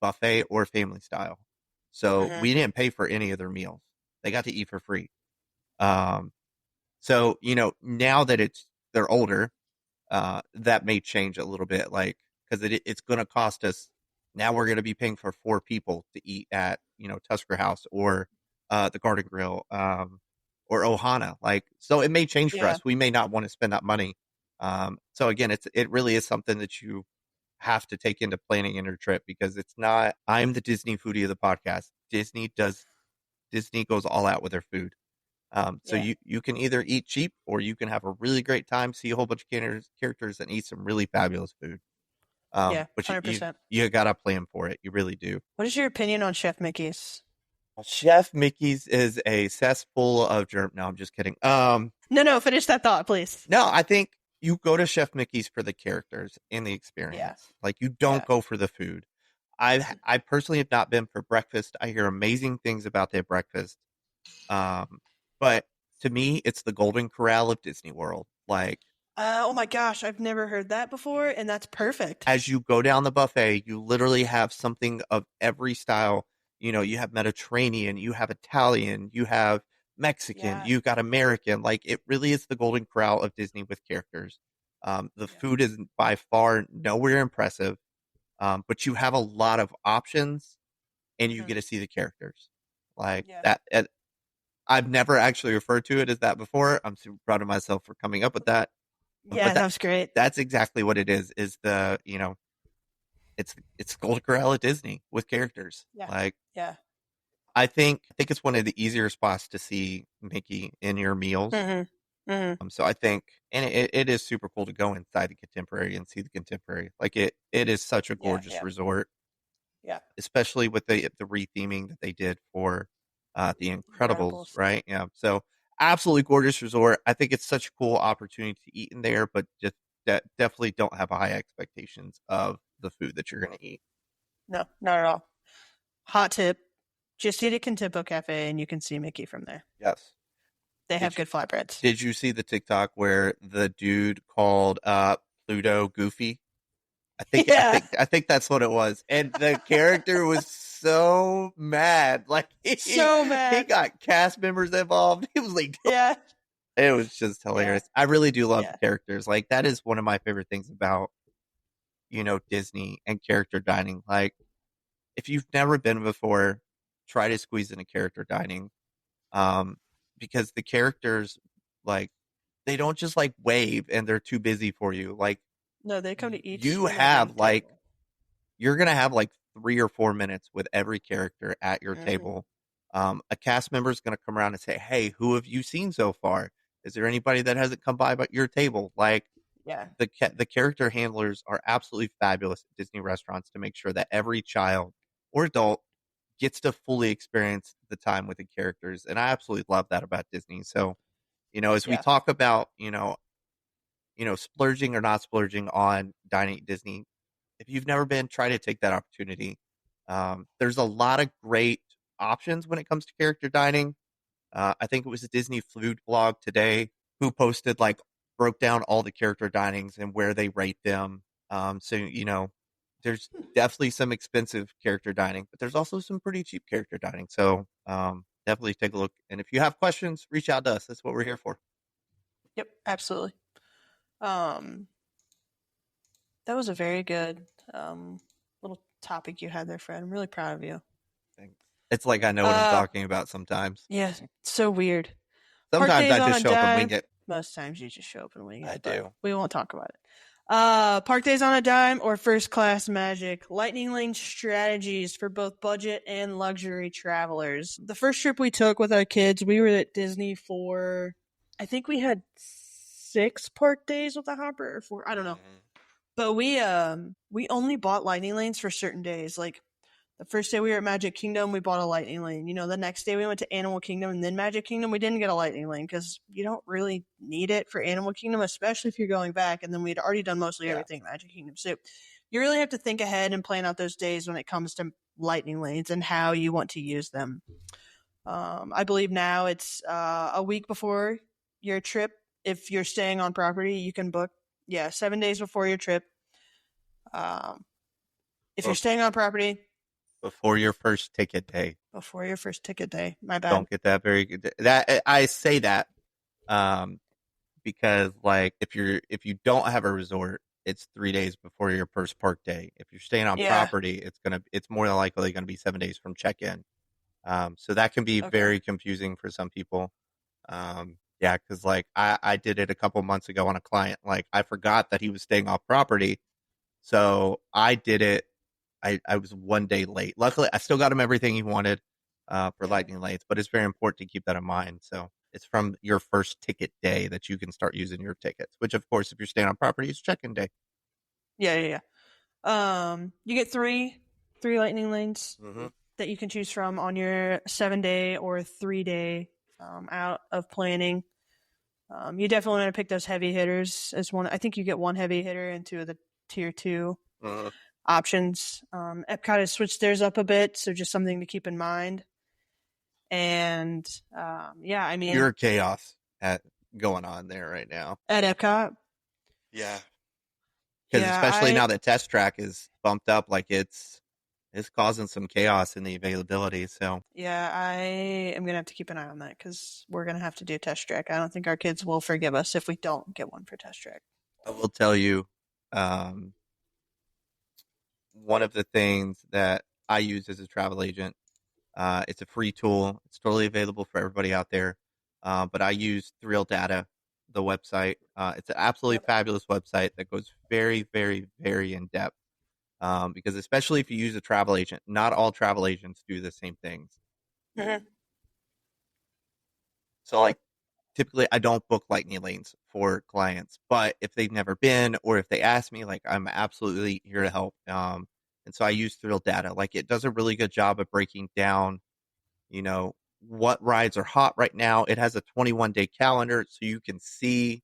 S1: buffet or family style. So
S2: Mm-hmm.
S1: we didn't pay for any of their meals. They got to eat for free. Um, so now that they're older, that may change a little bit, like because it's going to cost us. Now we're going to be paying for 4 people to eat at Tusker House or the Garden Grill or Ohana. Like, so it may change for
S2: Yeah.
S1: us. We may not want to spend that money. So again, it really is something that you have to take into planning in your trip because it's not. I'm the Disney foodie of the podcast. Disney goes all out with their food. So
S2: Yeah.
S1: you can either eat cheap or you can have a really great time, see a whole bunch of characters, and eat some really fabulous food.
S2: Yeah.
S1: But
S2: 100%.
S1: you gotta plan for it. You really do.
S2: What is your opinion on Chef Mickey's?
S1: Well, Chef Mickey's is a cesspool of germ. No, I'm just kidding.
S2: No, no, finish that thought, please.
S1: No, I think you go to Chef Mickey's for the characters and the
S2: Yeah.
S1: experience. Like you don't
S2: Yeah.
S1: go for the food. I personally have not been for breakfast. I hear amazing things about their breakfast. Um, but to me, it's the Golden Corral of Disney World. Like
S2: Oh my gosh, I've never heard that before, and that's perfect.
S1: as you go down the buffet, you literally have something of every style. You have Mediterranean, you have Italian, you have Mexican,
S2: Yeah.
S1: you got American. Like it really is the Golden Corral of Disney with characters. The
S2: Yeah.
S1: food is by far nowhere impressive, but you have a lot of options and you
S2: Hmm.
S1: get to see the characters like
S2: Yeah.
S1: that. I've never actually referred to it as that before. I'm super proud of myself for coming up with that. But
S2: Yeah, that was great.
S1: that's exactly what it is. Is the it's Golden Corral at Disney with characters.
S2: Yeah.
S1: Like
S2: Yeah.
S1: I think it's one of the easier spots to see Mickey in your meals.
S2: Hmm. Hmm.
S1: So I think, and it is super cool to go inside the Contemporary and see the Contemporary. Like it is such a
S2: Yeah.
S1: gorgeous
S2: Yeah.
S1: resort,
S2: Yeah.
S1: especially with the retheming that they did for the Incredibles,
S2: Incredibles.
S1: right? Yeah. So absolutely gorgeous resort. I think it's such a cool opportunity to eat in there, but just definitely don't have high expectations of the food that you're going to eat.
S2: No, not at all. Hot tip: just eat at Contempo Cafe, and you can see Mickey from there.
S1: Yes.
S2: They have
S1: Did you
S2: good flatbreads.
S1: did you see the TikTok where the dude called Pluto Goofy? I
S2: Yeah,
S1: think that's what it was. And the character was so mad. Like
S2: so
S1: he
S2: mad.
S1: got cast members involved. He was like
S2: Yeah,
S1: it was just
S2: yeah,
S1: hilarious. I really do love the
S2: yeah.
S1: characters. Like that is one of my favorite things about, Disney and character dining. Like if you've never been before, try to squeeze in a character dining. Um because the characters like they don't just like wave and they're too busy for you. Like
S2: No, they come to each
S1: you
S2: and every
S1: have like
S2: table.
S1: you're gonna have like 3 or 4 minutes with every character at your
S2: Hmm.
S1: table. A cast member is gonna come around and say, "Hey, who have you seen so far? Is there anybody that hasn't come by but your table?" Like
S2: Yeah,
S1: the character handlers are absolutely fabulous at Disney restaurants to make sure that every child or adult gets to fully experience the time with the characters, and I absolutely love that about Disney. So, as we
S2: yeah,
S1: talk about, splurging or not splurging on dining at Disney, if you've never been, try to take that opportunity. There's a lot of great options when it comes to character dining. I think it was a Disney food blog today who posted like broke down all the character dinings and where they rate them. So there's definitely some expensive character dining, but there's also some pretty cheap character dining. So definitely take a look. And if you have questions, reach out to us. That's what we're here for.
S2: yep, absolutely. Um, that was a very good little topic you had there, Fred. I'm really proud of you.
S1: Thanks. It's like I know what I'm
S2: Uh,
S1: talking about sometimes.
S2: yeah, so weird. Park
S1: Sometimes
S2: days
S1: I
S2: on
S1: just
S2: a
S1: show up and
S2: dime.
S1: wing it.
S2: Most times you just show up and wing
S1: I
S2: it, but
S1: do.
S2: we won't talk about it. Park days on a dime or first class magic. Lightning lane strategies for both budget and luxury travelers. The first trip we took with our kids, we were at Disney for, I think we had 6 park days with the Hopper or 4. I don't know.
S1: Mhm.
S2: But we only bought lightning lanes for certain days. Like the first day we were at Magic Kingdom, we bought a lightning lane. The next day we went to Animal Kingdom and then Magic Kingdom, we didn't get a lightning lane because you don't really need it for Animal Kingdom, especially if you're going back. And then we'd already done mostly
S1: Yeah.
S2: everything at Magic Kingdom. So you really have to think ahead and plan out those days when it comes to lightning lanes and how you want to use them. I believe now it's a week before your trip. If you're staying on property, you can book, 7 days before your trip. Um, if you're
S1: Bef-
S2: staying on property,
S1: Before your first ticket day.
S2: before your first ticket day. My bad.
S1: Don't get that very good. That I say that um, because like if you don't have a resort, it's 3 days before your first park day. If you're staying on
S2: Yeah.
S1: property, it's more than likely gonna be 7 days from check in. So that can be
S2: Okay.
S1: very confusing for some people. Yeah, because like I did it a couple months ago on a client. Like I forgot that he was staying off property, so I did it. I was 1 day late. Luckily, I still got him everything he wanted for
S2: Yeah.
S1: lightning lanes, but it's very important to keep that in mind. So it's from your first ticket day that you can start using your tickets. Which, of course, if you're staying on property, it's check-in day.
S2: Yeah. Yeah. Yeah. You get three lightning lanes
S1: Mm-hmm.
S2: that you can choose from on your 7 day or 3 day out of planning. You definitely want to pick those heavy hitters as one. I think you get one heavy hitter and two of the tier two
S1: Mm-hmm.
S2: options. Epcot has switched theirs up a bit, so just something to keep in mind. And yeah, I mean,
S1: Pure chaos going on there right now.
S2: at Epcot,
S1: Yeah, because
S2: yeah,
S1: especially now that Test Track is bumped up, like it's causing some chaos in the availability. So
S2: I am gonna have to keep an eye on that because we're gonna have to do test track. I don't think our kids will forgive us if we don't get one for test track.
S1: I will tell you, um, one of the things that I use as a travel agent. It's a free tool. It's totally available for everybody out there. But I use Thrill Data, the website. It's an absolutely
S2: Yep.
S1: fabulous website that goes very, very, very in depth. Because especially if you use a travel agent, not all travel agents do the same things.
S2: Mm-hmm.
S1: So, like, typically I don't book lightning lanes for clients, but if they've never been or if they ask me, like, I'm absolutely here to help. And so I use Thrill Data. Like, it does a really good job of breaking down what rides are hot right now. It has a 21-day calendar so you can see,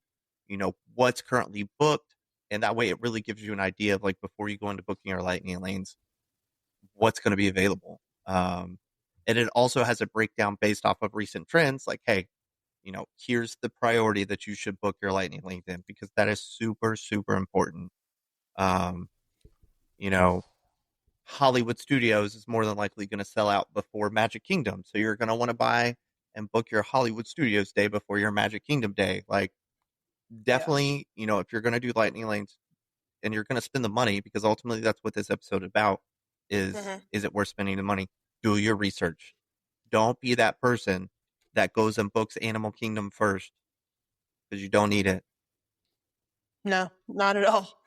S1: what's currently booked. And that way it really gives you an idea of like before you go into booking your lightning lanes, what's going to be available. And it also has a breakdown based off of recent trends. Like, hey, here's the priority that you should book your lightning lanes in, because that is super, super important. Um, you know, Hollywood Studios is more than likely going to sell out before Magic Kingdom. So you're going to want to buy and book your Hollywood Studios day before your Magic Kingdom day. Like,
S2: Yeah.
S1: definitely, if you're going to do lightning lanes and you're going to spend the money, because ultimately that's what this episode is about,
S2: Hmm.
S1: is it worth spending the money? Do your research. Don't be that person that goes and books Animal Kingdom first, because you don't need it.
S2: No, not at all.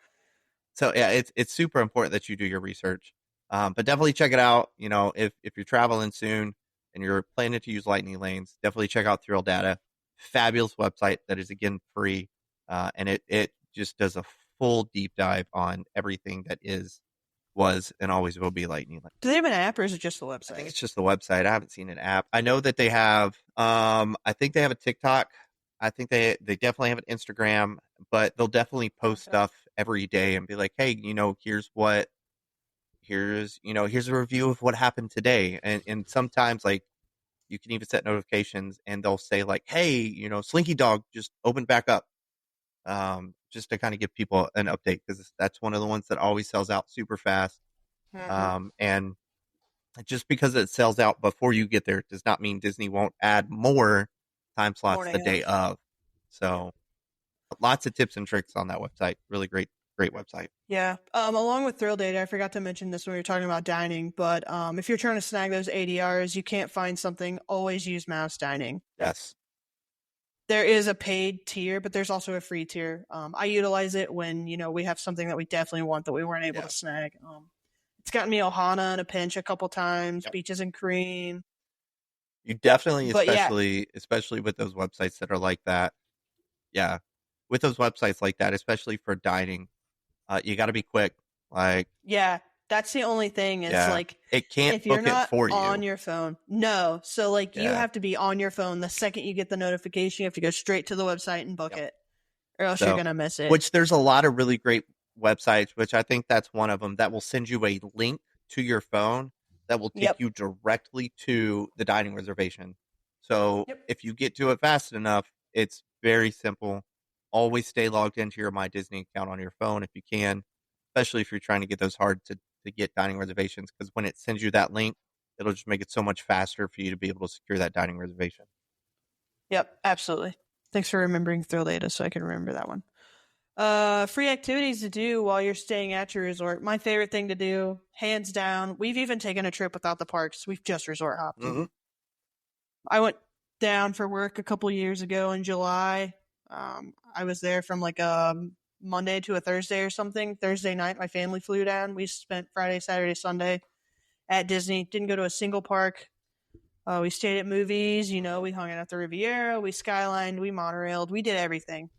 S1: So yeah, it's super important that you do your research. But definitely check it out. If you're traveling soon and you're planning to use lightning lanes, definitely check out Thrill Data. Fabulous website that is again free, and it just does a full deep dive on everything that was and always will be lightning lane.
S2: Do they have an app or is it just the
S1: I think
S2: website?
S1: it's just the website. I haven't seen an app. I know that they have. I think they have a TikTok. I think they definitely have an Instagram, but they'll definitely post
S2: Okay.
S1: stuff every day and be like, hey, here's a review of what happened today, and sometimes like you can even set notifications and they'll say like, hey, Slinky Dog just opened back up, just to kind of give people an update, because that's one of the ones that always sells out super fast.
S2: Hmm.
S1: And just because it sells out before you get there does not mean Disney won't add more time slots the
S2: Morning
S1: day
S2: of.
S1: of.
S2: Yep.
S1: So lots of tips and tricks on that website. Really great, great website.
S2: Yeah. Along with Thrill Data, I forgot to mention this when we were talking about dining, but if you're trying to snag those ADRs, you can't find something, always use Mouse Dining.
S1: Yes.
S2: There is a paid tier, but there's also a free tier. I utilize it when, we have something that we definitely want that we weren't able
S1: Yeah.
S2: to snag. It's gotten me Ohana in a pinch a couple times,
S1: Yep.
S2: Beaches and Cream.
S1: You definitely,
S2: But yeah,
S1: especially with those websites that are like that. Yeah. With those websites like that, especially for dining, you got to be quick. Like,
S2: yeah, that's the only thing is
S1: yeah,
S2: like
S1: it can't
S2: if you're
S1: book it
S2: not
S1: for
S2: on
S1: you.
S2: your phone, no. So like you
S1: Yeah.
S2: have to be on your phone the second you get the notification. You have to go straight to the website and book
S1: Yep.
S2: it, or else you're
S1: So,
S2: gonna miss it.
S1: which there's a lot of really great websites, which I think that's one of them, that will send you a link to your phone that will take
S2: Yep.
S1: you directly to the dining reservation. So
S2: Yep.
S1: if you get to it fast enough, it's very simple. Always stay logged into your My Disney account on your phone if you can, especially if you're trying to get those hard to get dining reservations, because when it sends you that link, it'll just make it so much faster for you to be able to secure that dining reservation.
S2: Yep. Absolutely. Thanks for remembering Thrill Data so I can remember that one. Free activities to do while you're staying at your resort. My favorite thing to do, hands down. We've even taken a trip without the parks. We've just resort hopped.
S1: Mm-hmm.
S2: I went down for work a couple years ago in July. I was there from like a Monday to a Thursday or something. Thursday night, my family flew down. We spent Friday, Saturday, Sunday at Disney. Didn't go to a single park. We stayed at movies. We hung out at the Riviera. We skylined. We monorailed. We did everything.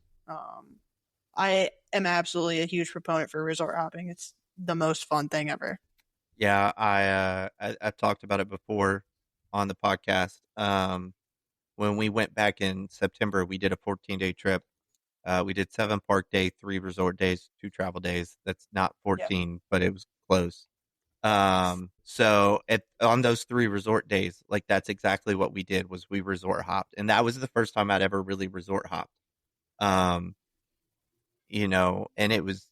S2: I am absolutely a huge proponent for resort hopping. It's the most fun thing ever.
S1: Yeah, I've talked about it before on the podcast. When we went back in September, we did a 14-day trip. We did 7 park day, 3 resort days, 2 travel days. That's not
S2: Yep.
S1: 14, but it was close. So on those 3 resort days, like that's exactly what we did, was we resort hopped, and that was the first time I'd ever really resort hopped. Um, and it was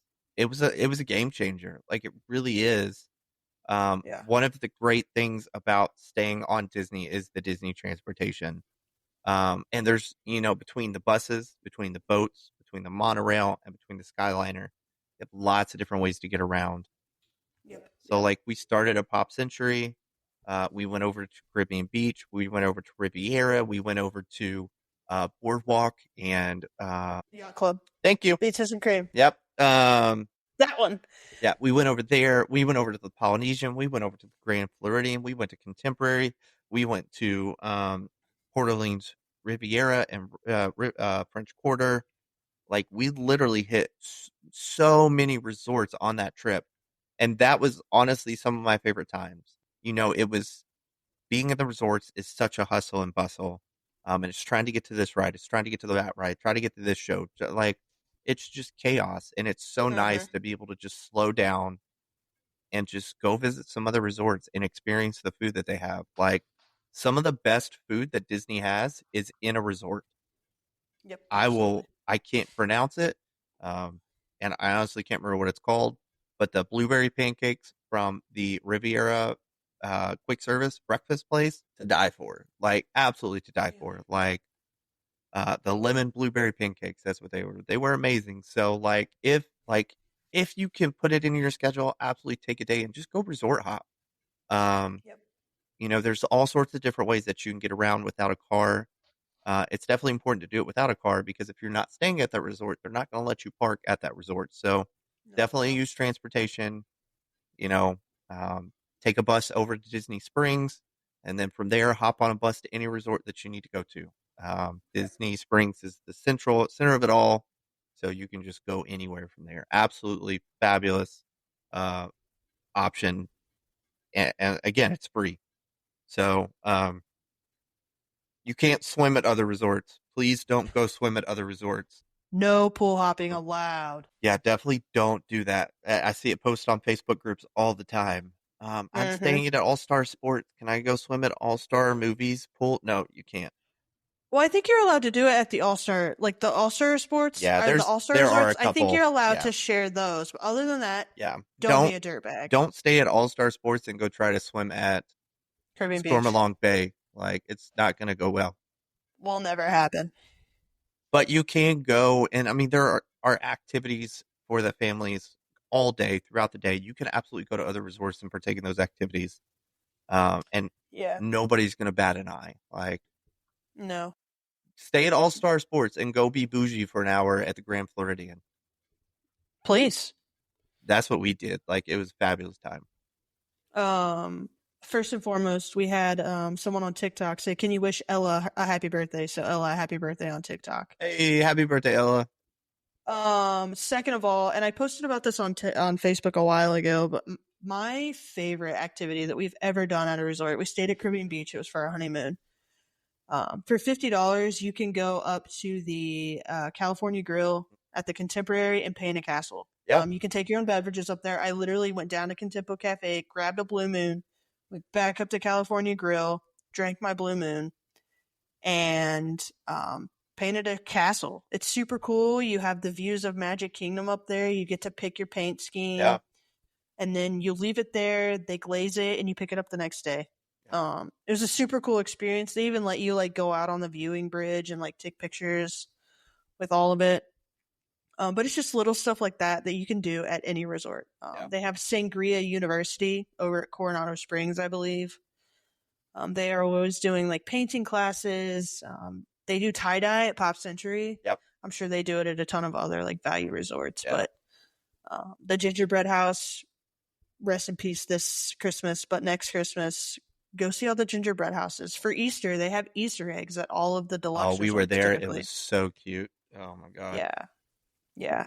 S1: a game changer. Like, it really is.
S2: Yeah.
S1: One of the great things about staying on Disney is the Disney transportation. And there's, between the buses, between the boats, between the monorail, and between the Skyliner, you have lots of different ways to get around.
S2: Yep.
S1: So,
S2: Yep.
S1: like, we started at Pop Century. We went over to Caribbean Beach. We went over to Riviera. We went over to Boardwalk. And
S2: Yacht Club.
S1: thank you.
S2: Beaches and Cream.
S1: Yep.
S2: That one.
S1: Yeah, we went over there. We went over to the Polynesian. We went over to the Grand Floridian. We went to Contemporary. We went to Port Orleans Riviera and French Quarter. Like, we literally hit so many resorts on that trip, and that was honestly some of my favorite times. It was, being in the resorts is such a hustle and bustle, and it's trying to get to this ride, it's trying to get to that ride, try to get to this show. Like, it's just chaos, and it's so
S2: Mm-hmm.
S1: nice to be able to just slow down and just go visit some other resorts and experience the food that they have. Like, some of the best food that Disney has is in a resort.
S2: Yep, absolutely.
S1: I can't pronounce it, um, and I honestly can't remember what it's called, but the blueberry pancakes from the Riviera quick service breakfast place to die for, like absolutely to die for.
S2: Really?
S1: Like the lemon blueberry pancakes, that's what they were. They were amazing. So if you can put it in your schedule, absolutely take a day and just go resort hop. Um,
S2: Yep.
S1: there's all sorts of different ways that you can get around without a car. It's definitely important to do it without a car because if you're not staying at that resort, they're not going to let you park at that resort. So
S2: No, they
S1: definitely
S2: won't.
S1: use transportation. You know, um, take a bus over to Disney Springs, and then from there hop on a bus to any resort that you need to go to.
S2: Yep.
S1: Disney Springs is the center of it all, so you can just go anywhere from there. Absolutely fabulous uh, option, and again, it's free. So you can't swim at other resorts. Please don't go swim at other resorts.
S2: No pool hopping allowed.
S1: Yeah, definitely don't do that. I see it posted on Facebook groups all the time. I'm
S2: Mm-hmm.
S1: staying at All Star Sports. Can I go swim at All Star Movies pool? No, you can't.
S2: Well, I think you're allowed to do it at the All Star, like the All Star sports
S1: Yeah,
S2: or the All Star
S1: there are a
S2: resorts. I think
S1: couple.
S2: you're allowed
S1: Yeah,
S2: to share those. But other than that,
S1: yeah.
S2: don't be a dirtbag.
S1: Don't stay at All Star Sports and go try to swim at
S2: Caribbean
S1: Storm
S2: Beach
S1: Along Bay. Like it's not going to go well.
S2: will never happen.
S1: But you can go, and I mean there are activities for the families all day throughout the day. You can absolutely go to other resorts and partake in those activities. And
S2: Yeah.
S1: nobody's gonna bat an eye. Like,
S2: No.
S1: stay at All Star Sports and go be bougie for an hour at the Grand Floridian.
S2: Please.
S1: That's what we did. Like, it was a fabulous time.
S2: Um. First and foremost, we had someone on TikTok say, "Can you wish Ella a happy birthday?" So Ella, happy birthday on TikTok.
S1: Hey, happy birthday, Ella!
S2: Second of all, and I posted about this on Facebook a while ago, but my favorite activity that we've ever done at a resort, we stayed at Caribbean Beach. It was for our honeymoon. For $50, you can go up to the California Grill at the Contemporary and paint a castle.
S1: Yeah,
S2: You can take your own beverages up there. I literally went down to Contempo Cafe, grabbed a Blue Moon, went back up to California Grill, drank my Blue Moon, and painted a castle. It's super cool. You have the views of Magic Kingdom up there. You get to pick your paint
S1: yeah,
S2: scheme, and then you leave it there. They glaze it, and you pick it up the next day.
S1: yeah,
S2: It was a super cool experience. They even let you like go out on the viewing bridge and like take pictures with all of it. But it's just little stuff like that that you can do at any resort.
S1: yeah.
S2: They have Sangria University over at Coronado Springs, I believe. They are always doing like painting classes. They do tie dye at Pop Century.
S1: Yep,
S2: I'm sure they do it at a ton of other like value resorts.
S1: yeah.
S2: But the Gingerbread House, rest in peace this Christmas. But next Christmas, go see all the gingerbread houses. For Easter, they have Easter eggs at all of the
S1: Oh,
S2: deluxe
S1: we were
S2: resorts
S1: there. It
S2: typically.
S1: was so cute. Oh my god.
S2: Yeah, yeah.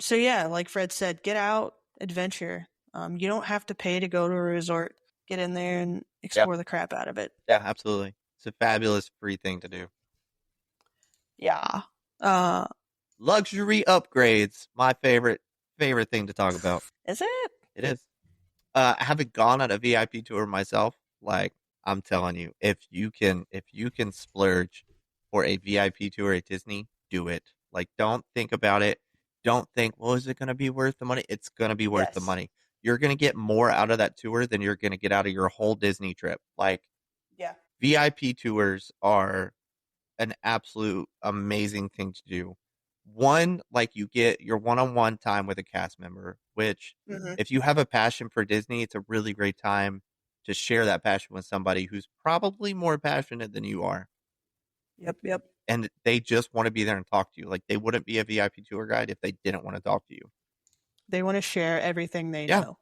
S2: So yeah, like Fred said, get out, adventure. You don't have to pay to go to a resort. Get in there and
S1: Yeah,
S2: explore the crap out of it.
S1: yeah, absolutely. It's a fabulous free thing to do.
S2: Yeah. Uh,
S1: Luxury upgrades, my favorite thing to talk about.
S2: is it?
S1: It is. I haven't gone on a VIP tour myself. Like I'm telling you, if you can splurge for a VIP tour at Disney, do it. Like don't think about it. Don't think, well, is it going to be worth the money? It's going to be worth the
S2: Yes.
S1: money. You're going to get more out of that tour than you're going to get out of your whole Disney trip. Like
S2: Yeah.
S1: VIP tours are an absolute amazing thing to do. One, like you get your one-on-one time with a cast member, which
S2: Mm-hmm.
S1: if you have a passion for Disney, it's a really great time to share that passion with somebody who's probably more passionate than you are.
S2: Yep. Yep.
S1: And they just want to be there and talk to you. Like they wouldn't be a VIP tour guide if they didn't want to talk to you.
S2: They want to share everything they
S1: Yeah.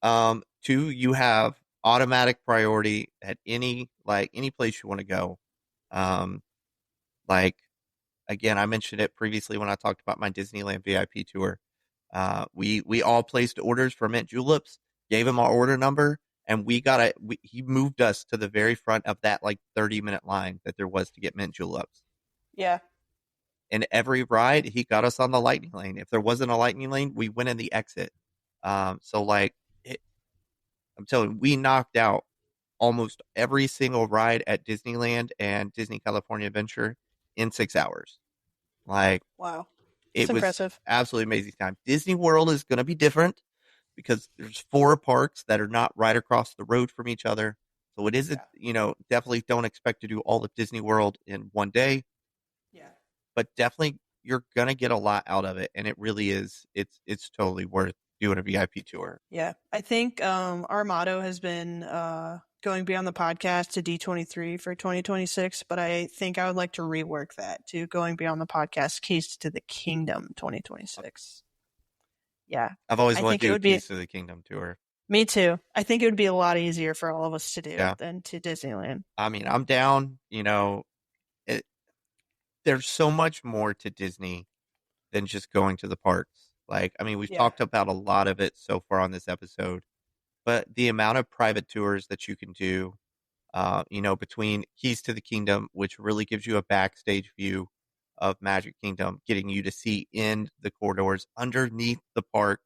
S2: know.
S1: Two, you have automatic priority at any place you want to go. Um, like again, I mentioned it previously when I talked about my Disneyland VIP tour. We all placed orders for mint juleps, gave him our order number, and he moved us to the very front of that like 30-minute line that there was to get mint juleps.
S2: Yeah.
S1: And every ride, he got us on the lightning lane. If there wasn't a lightning lane, we went in the exit. So like I'm telling you, we knocked out almost every single ride at Disneyland and Disney California Adventure in 6 hours. Like,
S2: Wow. It's
S1: it was
S2: impressive.
S1: absolutely amazing time. Disney World is going to be different because there's 4 parks that are not right across the road from each other. So it isn't,
S2: Yeah.
S1: definitely don't expect to do all of Disney World in one day,
S2: Yeah.
S1: but definitely you're gonna get a lot out of it, and it really is. It's totally worth doing a VIP tour.
S2: Yeah. I think our motto has been going beyond the podcast to D23 for 2026, but I think I would like to rework that to going beyond the podcast keys to the kingdom 2026. Yeah.
S1: I've always
S2: I
S1: wanted
S2: think
S1: to
S2: it
S1: do a
S2: would be
S1: Keys to the Kingdom tour.
S2: me too. I think it would be a lot easier for all of us to do
S1: Yeah,
S2: than to Disneyland.
S1: I mean, I'm down. It, there's so much more to Disney than just going to the parks. Like, I mean, we've
S2: Yeah.
S1: talked about a lot of it so far on this episode, but the amount of private tours that you can do, between Keys to the Kingdom, which really gives you a backstage view of Magic Kingdom, getting you to see in the corridors underneath the park,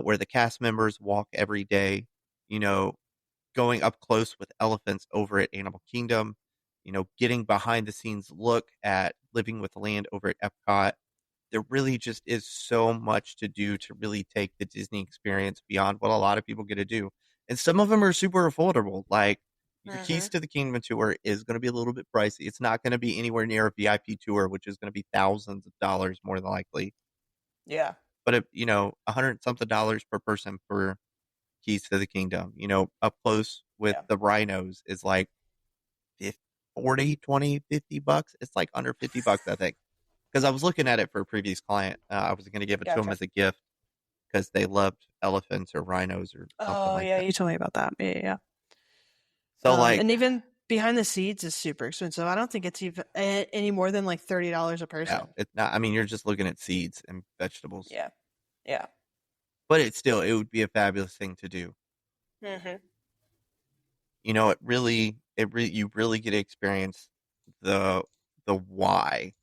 S1: where the cast members walk every day, you know, going up close with elephants over at Animal Kingdom, getting behind the scenes look at Living with the Land over at Epcot. There really just is so much to do to really take the Disney experience beyond what a lot of people get to do. And some of them are super affordable. Like, your
S2: Mm-hmm.
S1: Keys to the Kingdom tour is going to be a little bit pricey. It's not going to be anywhere near a VIP tour, which is going to be thousands of dollars more than likely.
S2: Yeah.
S1: But if, 100 something dollars per person for Keys to the Kingdom, up close with
S2: Yeah.
S1: the rhinos is like 50, 40, 20, $50. It's like under $50, I think. Because I was looking at it for a previous client. I was going to give it to them
S2: Gotcha.
S1: as a gift because they loved elephants or rhinos or something
S2: Oh
S1: like
S2: yeah,
S1: that.
S2: you told me about that. Yeah, yeah.
S1: So, like,
S2: And even behind the scenes is super expensive. I don't think it's even any more than like $30 a
S1: no,
S2: person.
S1: it's not. I mean, you're just looking at seeds and vegetables,
S2: Yeah. Yeah.
S1: but it would be a fabulous thing to do.
S2: Mm-hmm.
S1: You really get to experience the the why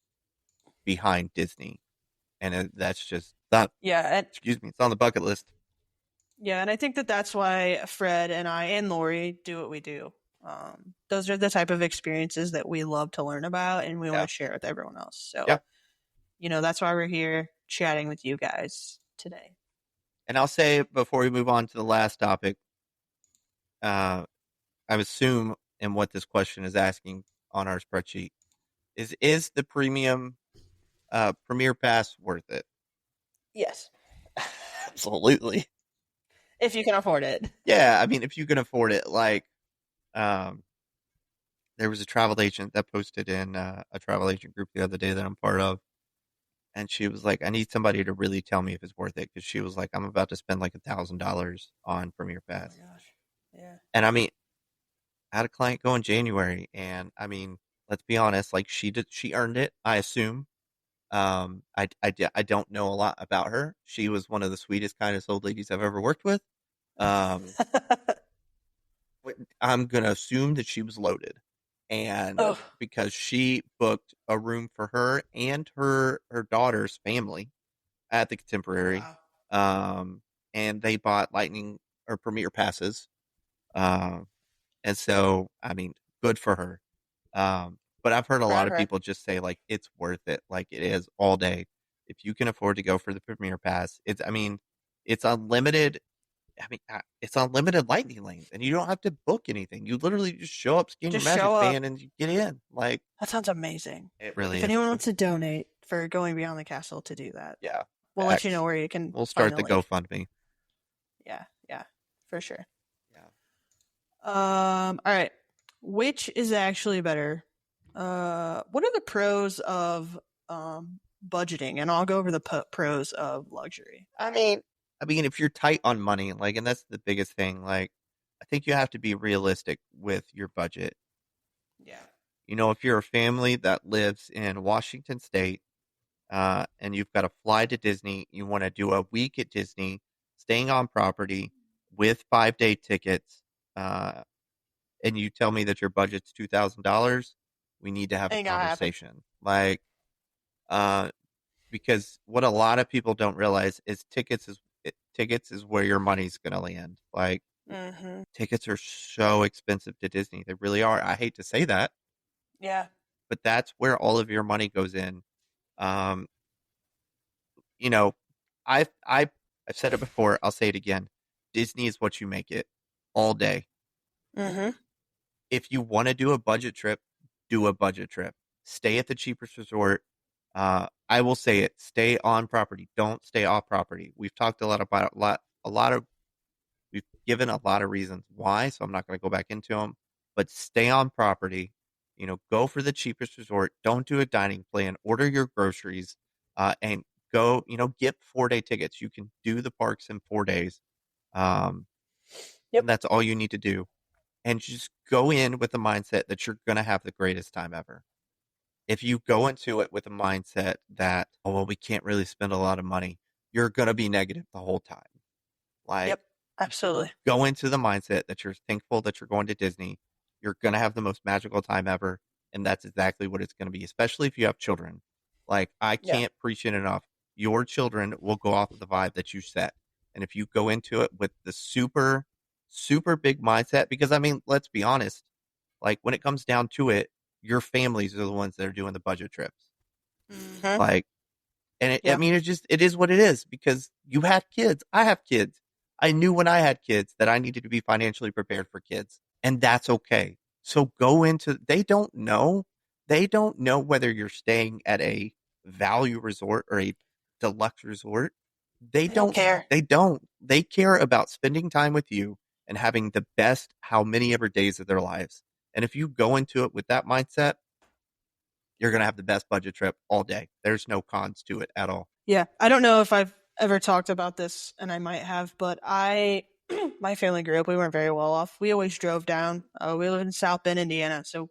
S1: behind Disney, and that's just not.
S2: Yeah, and
S1: Excuse me, it's on the bucket list.
S2: yeah, and I think that that's why Fred and I and Lori do what we do. Those are the type of experiences that we love to learn about, and we want
S1: Yeah,
S2: to share with everyone else.
S1: yeah.
S2: So, that's why we're here chatting with you guys today.
S1: And I'll say before we move on to the last topic, uh, I assume in what this question is asking on our spreadsheet is the premium Premier Pass worth it?
S2: Yes,
S1: Absolutely.
S2: if you can afford it.
S1: Yeah, I mean, if you can afford it, like, um, there was a travel agent that posted in a travel agent group the other day that I'm part of, and she was like, "I need somebody to really tell me if it's worth it," because she was like, "I'm about to spend like $1,000 on Premier
S2: Oh my
S1: Pass,"
S2: gosh. Yeah.
S1: and I mean, I had a client go in January, and I mean, let's be honest, like, she earned it, I assume. I don't know a lot about her. She was one of the sweetest, kindest old ladies I've ever worked with. Um, I'm gonna assume that she was loaded, and
S2: Oh,
S1: because she booked a room for her and her daughter's family at the Contemporary,
S2: wow.
S1: um, and they bought Lightning or Premier passes, um, and so I mean, good for her. But I've heard a
S2: Proud
S1: lot
S2: of
S1: of
S2: her.
S1: people just say like it's worth it, like it is all day. If you can afford to go for the Premier Pass, I mean, it's unlimited. I mean, it's unlimited lightning lanes, and you don't have to book anything. You literally just show up, scan your
S2: Just
S1: magic
S2: show up.
S1: band, and you get in. Like,
S2: That sounds amazing.
S1: it really
S2: If
S1: is.
S2: anyone wants to donate for going beyond the castle to do that,
S1: Yeah,
S2: we'll let you know
S1: X.
S2: where you can
S1: We'll
S2: find
S1: start
S2: the
S1: the
S2: link.
S1: GoFundMe.
S2: Yeah, yeah, for sure.
S1: Yeah.
S2: All right. Which is actually better? What are the pros of budgeting? And I'll go over the pros of luxury.
S1: I mean, if you're tight on money, like, and that's the biggest thing. Like, I think you have to be realistic with your budget.
S2: Yeah.
S1: If you're a family that lives in Washington State, and you've got to fly to Disney, you want to do a week at Disney, staying on property with 5 day tickets, uh, and you tell me that your budget's $2,000, we need to have a
S2: Ain't gonna happen.
S1: conversation. Like, uh, because what a lot of people don't realize is tickets is where your money's going to land. Like,
S2: Mm-hmm.
S1: tickets are so expensive to Disney. They really are. I hate to say that.
S2: Yeah.
S1: but that's where all of your money goes in. Um, you know, I've said it before. I'll say it again. Disney is what you make it all day.
S2: Mm-hmm.
S1: If you want to do a budget trip, do a budget trip. Stay at the cheapest resort. I will say it. Stay on property. Don't stay off property. We've talked a lot about a lot of we've given a lot of reasons why, so I'm not going to go back into them. But stay on property. Go for the cheapest resort. Don't do a dining plan. Order your groceries, and go. Get 4-day tickets. You can do the parks in 4 days, um,
S2: Yep.
S1: and that's all you need to do. And just go in with the mindset that you're going to have the greatest time ever. If you go into it with a mindset that, oh, well, we can't really spend a lot of money, you're going to be negative the whole time. Like,
S2: Yep. Absolutely.
S1: go into the mindset that you're thankful that you're going to Disney. You're going to have the most magical time ever. And that's exactly what it's going to be, especially if you have children. Like, I
S2: Yeah.
S1: can't preach it enough. Your children will go off of the vibe that you set. And if you go into it with the super, super big mindset, because I mean, let's be honest, like when it comes down to it, your families are the ones that are doing the budget trips.
S2: Mm-hmm.
S1: Like, and I
S2: Yep.
S1: mean, it is what it is because you have kids. I have kids. I knew when I had kids that I needed to be financially prepared for kids, and that's okay. So go into, they don't know whether you're staying at a value resort or a deluxe resort. They
S2: They don't
S1: don't,
S2: care.
S1: they care about spending time with you and having the best, how many ever days of their lives. And if you go into it with that mindset, you're going to have the best budget trip all day. There's no cons to it at all.
S2: Yeah. I don't know if I've ever talked about this, and I might have, but my family grew up. We weren't very well off. We always drove down. We live in South Bend, Indiana, so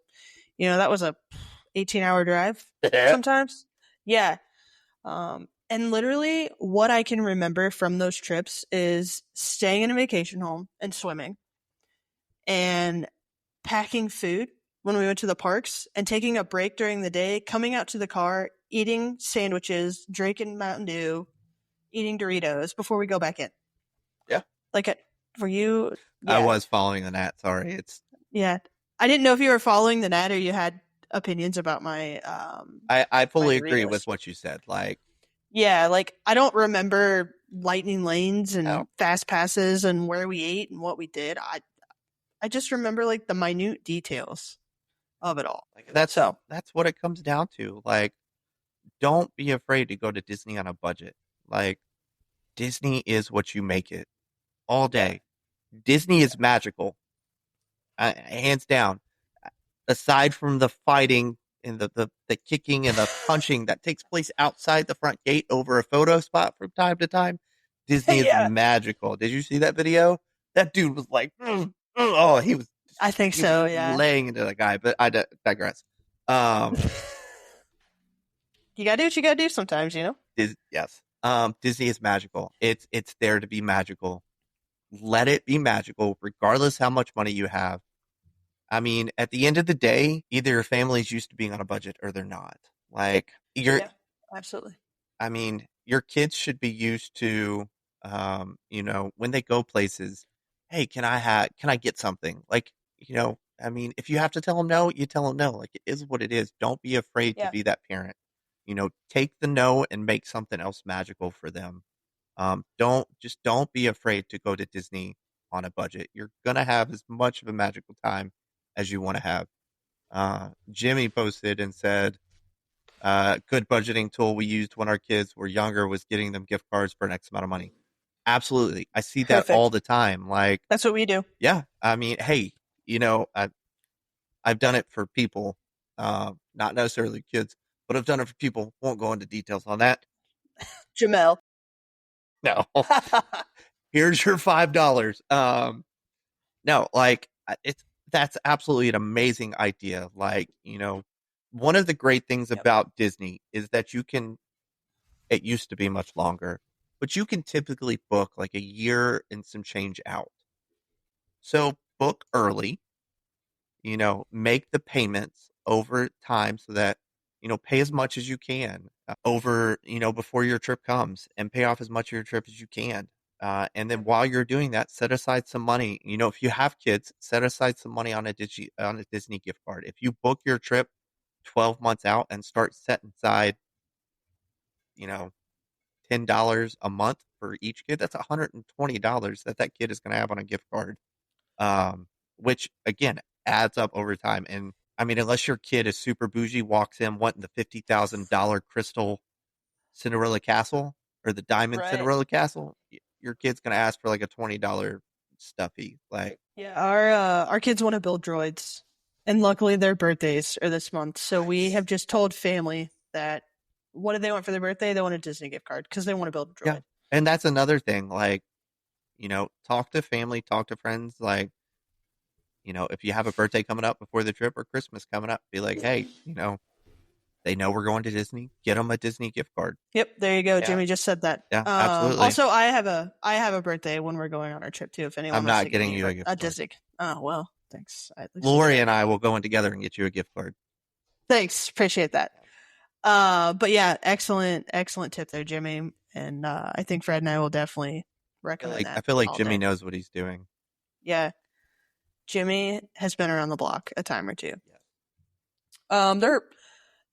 S2: that was a 18-hour drive sometimes. Yeah. And literally, what I can remember from those trips is staying in a vacation home and swimming, and packing food when we went to the parks, and taking a break during the day, coming out to the car, eating sandwiches, drinking Mountain Dew, eating Doritos before we go back in.
S1: Yeah.
S2: Like, for you,
S1: I
S2: yeah,
S1: was following the Nat. Sorry.
S2: yeah. I didn't know if you were following the net or you had opinions about
S1: I
S2: my
S1: fully agree with
S2: Doritos.
S1: what you said. Like,
S2: Yeah, like I don't remember lightning lanes and
S1: no,
S2: fast passes and where we ate and what we did. I just remember like the minute details of it all.
S1: like that's,
S2: So,
S1: that's what it comes down to. Like, don't be afraid to go to Disney on a budget. Like, Disney is what you make it all
S2: yeah.
S1: day. Disney is magical, hands down. Aside from the fighting and the kicking and the punching that takes place outside the front gate over a photo spot from time to time, Disney is
S2: Yeah.
S1: magical. Did you see that video? That dude was like, oh,
S2: I think
S1: he was
S2: so,
S1: just
S2: yeah.
S1: laying into the guy. But I digress. Um,
S2: You gotta do what you gotta do sometimes.
S1: Yes. Disney is magical. It's there to be magical. Let it be magical, regardless how much money you have. I mean, at the end of the day, either your family's used to being on a budget or they're not. Like you're,
S2: Yeah, absolutely.
S1: I mean, your kids should be used to, when they go places. Hey, can I get something? Like, I mean, if you have to tell them no, you tell them no. Like it is what it is. Don't be afraid to
S2: Yeah.
S1: be that parent. Take the no and make something else magical for them. Don't be afraid to go to Disney on a budget. You're gonna have as much of a magical time as you want to have. Jimmy posted and said, good budgeting tool we used when our kids were younger was getting them gift cards for an X amount of money. Absolutely. I see that all
S2: Perfect.
S1: the time. Like,
S2: That's what we do.
S1: yeah, I mean, hey, I've done it for people, not necessarily kids, but I've done it for people. Won't go into details on that.
S2: Jamel.
S1: No. Here's your $5. No, like it's that's absolutely an amazing idea. Like, one of the great things
S2: Yep.
S1: about Disney is that it used to be much longer, but you can typically book like a year and some change out. So book early, make the payments over time so that, pay as much as you can before your trip comes and pay off as much of your trip as you can. And then while you're doing that, set aside some money. If you have kids, set aside some money on a Disney gift card. If you book your trip 12 months out and start setting aside, you know, $10 a month for each kid, that's $120 that that kid is going to have on a gift card. Um, which again adds up over time. And I mean, unless your kid is super bougie, walks in wanting the $50,000 crystal Cinderella castle or the diamond
S2: Right.
S1: Cinderella castle, your kid's going to ask for like a $20 stuffy. Like,
S2: Yeah, our kids want to build droids, and luckily their birthdays are this month. So we
S1: nice.
S2: have just told family that what do they want for their birthday? They want a Disney gift card because they want to build a
S1: Yeah.
S2: droid.
S1: And that's another thing. Like, talk to family, talk to friends. Like, if you have a birthday coming up before the trip or Christmas coming up, be like, hey, they know we're going to Disney. Get them a Disney gift card.
S2: Yep, there you go.
S1: Yeah.
S2: Jimmy just said that.
S1: Yeah, absolutely.
S2: Also, I have a birthday when we're going on our trip too. If anyone
S1: I'm
S2: wants
S1: not
S2: to get
S1: getting
S2: me
S1: you a gift
S2: a
S1: card.
S2: Disney, oh well, thanks. At least you did
S1: Lori
S2: it.
S1: and I will go in together and get you a gift card.
S2: Thanks, appreciate that. But yeah, excellent tip there, Jimmy. And I think Fred and I will definitely recommend
S1: I
S2: that
S1: feel like
S2: all
S1: Jimmy
S2: day.
S1: knows what he's doing.
S2: Yeah, Jimmy has been around the block a time or two.
S1: Yeah.
S2: There.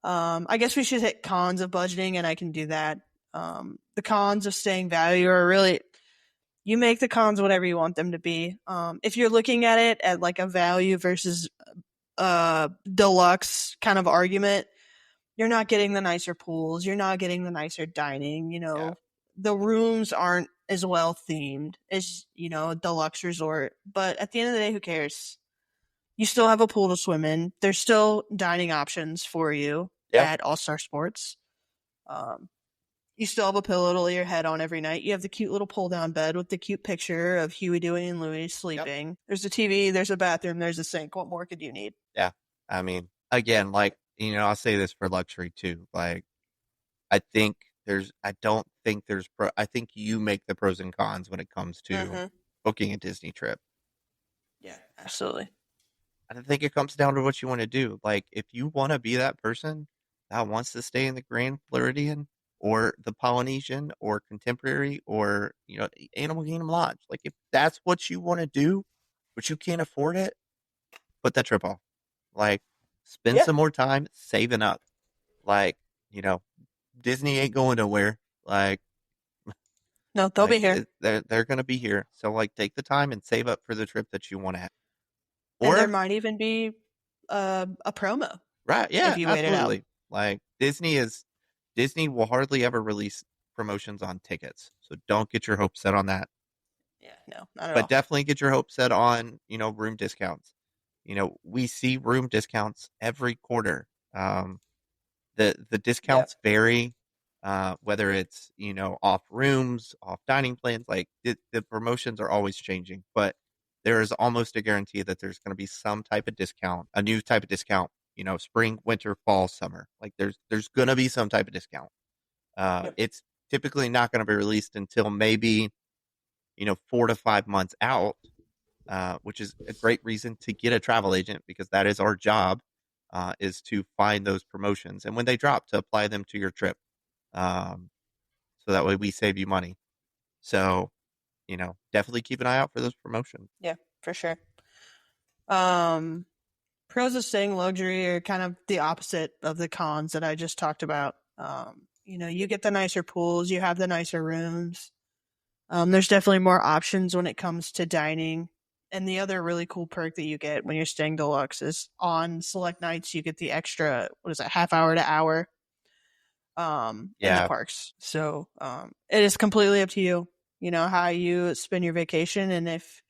S2: I guess we should hit cons of budgeting, and I can do that. The cons of staying value are really you make the cons whatever you want them to be. If you're looking at it at like a value versus deluxe kind of argument, you're not getting the nicer pools, you're not getting the nicer dining.
S1: Yeah.
S2: The rooms aren't as well themed as a deluxe resort. But at the end of the day, who cares? You still have a pool to swim in. There's still dining options for you
S1: Yeah.
S2: at All Star Sports. Um, you still have a pillow to lay your head on every night. You have the cute little pull down bed with the cute picture of Huey, Dewey, and Louie
S1: Yep.
S2: sleeping. There's a TV, there's a bathroom, there's a sink. What more could you need?
S1: Yeah. I mean, again, like, I'll say this for luxury too. Like, I don't think I think you make the pros and cons when it comes to
S2: Mm-hmm.
S1: booking a Disney trip.
S2: Yeah, absolutely.
S1: I think it comes down to what you want to do. Like, if you want to be that person that wants to stay in the Grand Floridian or the Polynesian or Contemporary or, Animal Kingdom Lodge, like, if that's what you want to do, but you can't afford it, put that trip off. Like, spend
S2: Yeah.
S1: some more time saving up. Like, you know, Disney ain't going nowhere.
S2: No, they'll be here.
S1: They're going to be here. So, like, take the time and save up for the trip that you want to have.
S2: And there
S1: Or
S2: might even be a promo
S1: right,
S2: if
S1: yeah,
S2: you wait it out.
S1: absolutely. Like, Disney will hardly ever release promotions on tickets. So don't get your hopes set on that.
S2: Yeah, no, not at
S1: But
S2: all.
S1: definitely get your hopes set on, room discounts. We see room discounts every quarter. The
S2: Yep.
S1: discounts vary, whether it's off rooms, off dining plans. Like the promotions are always changing, but there is almost a guarantee that there's going to be some type of discount, a new type of discount. Spring, winter, fall, summer. Like there's going to be some type of discount.
S2: Yep.
S1: It's typically not going to be released until maybe 4 to 5 months out, which is a great reason to get a travel agent because that is our job, is to find those promotions and when they drop to apply them to your trip, um, so that way we save you money. So definitely keep an eye out for those promotions.
S2: Yeah, for sure. Um, Pros of staying luxury are kind of the opposite of the cons that I just talked about. You get the nicer pools, you have the nicer rooms. There's definitely more options when it comes to dining. And the other really cool perk that you get when you're staying deluxe is on select nights you get the extra what is it, half hour to hour in the
S1: Yeah,
S2: parks. So it is completely up to you, how you spend your vacation. And if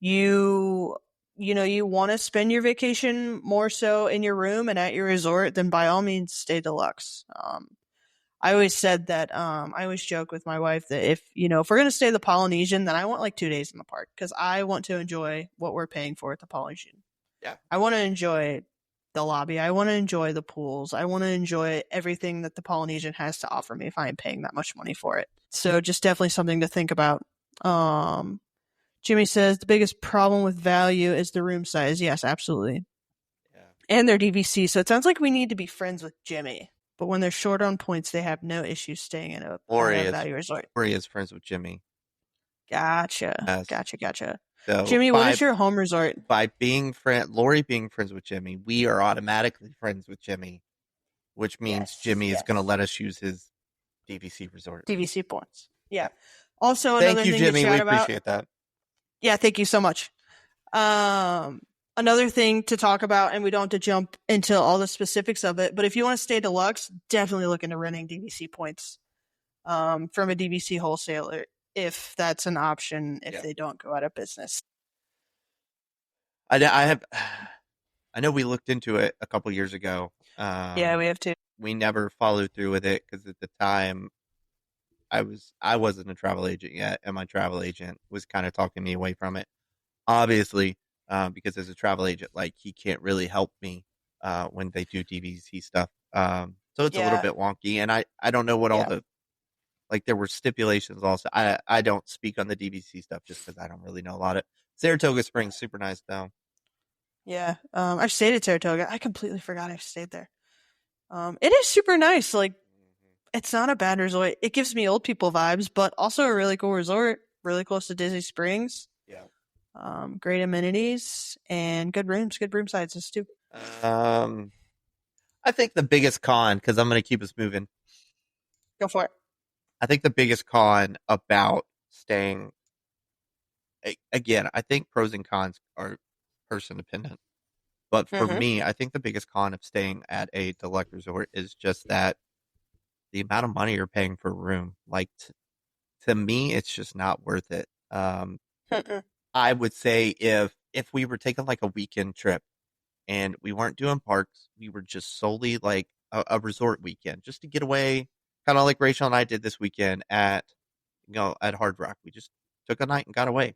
S2: you you want to spend your vacation more so in your room and at your resort, then by all means stay deluxe. I always said that I always joke with my wife that if we're going to stay the Polynesian, then I want like 2 days in the park because I want to enjoy what we're paying for at the Polynesian.
S1: yeah,
S2: I want to enjoy the lobby. I want to enjoy the pools. I want to enjoy everything that the Polynesian has to offer me if I am paying that much money for it. So just definitely something to think about. Jimmy says the biggest problem with value is the room size. Yes, absolutely.
S1: yeah.
S2: And their DVC. So it sounds like we need to be friends with Jimmy. But when they're short on points, they have no issues staying at
S1: Lori
S2: a
S1: is
S2: value resort.
S1: Lori is friends with Jimmy.
S2: Gotcha.
S1: Yes.
S2: Gotcha. Gotcha.
S1: So
S2: Jimmy, what is your home resort?
S1: by being Lori being friends with Jimmy, we are automatically friends with Jimmy, which means
S2: Yes,
S1: Jimmy is going to
S2: yes.
S1: let us use his DVC resort.
S2: DVC points.
S1: Yeah.
S2: Yeah. Also,
S1: Thank
S2: another
S1: you,
S2: thing to
S1: Jimmy. We
S2: chat about.
S1: appreciate that.
S2: Yeah, thank you so much. Um, Another thing to talk about, and we don't have to jump into all the specifics of it, but if you want to stay deluxe, definitely look into renting DVC points from a DVC wholesaler if that's an option if
S1: Yeah.
S2: they don't go out of business.
S1: I have. I know we looked into it a couple years ago.
S2: Yeah, we have to.
S1: We never followed through with it because at the time I wasn't a travel agent yet, and my travel agent was kind of talking me away from it. Obviously, because as a travel agent, like he can't really help me when they do DVC stuff. So it's a little
S2: Yeah,
S1: bit wonky, and I don't know what all
S2: yeah,
S1: the like there were stipulations also. I don't speak on the DVC stuff just because I don't really know a lot of it. Saratoga Springs super nice though.
S2: yeah. I've stayed at Saratoga. I completely forgot I stayed there. It is super nice. Like, it's not a bad resort. It gives me old people vibes, but also a really cool resort, really close to Disney Springs.
S1: Yeah.
S2: Great amenities and good rooms, good room sizes too.
S1: Um, I think the biggest con, because I'm going to keep us moving.
S2: Go for it.
S1: I think the biggest con about staying, again, I think pros and cons are person dependent. But for
S2: Mm-hmm.
S1: me, I think the biggest con of staying at a deluxe resort is just that the amount of money you're paying for a room. Like to me, it's just not worth it. I would say if we were taking like a weekend trip and we weren't doing parks, we were just solely like a resort weekend just to get away, kind of like Rachel and I did this weekend at at Hard Rock. We just took a night and got away.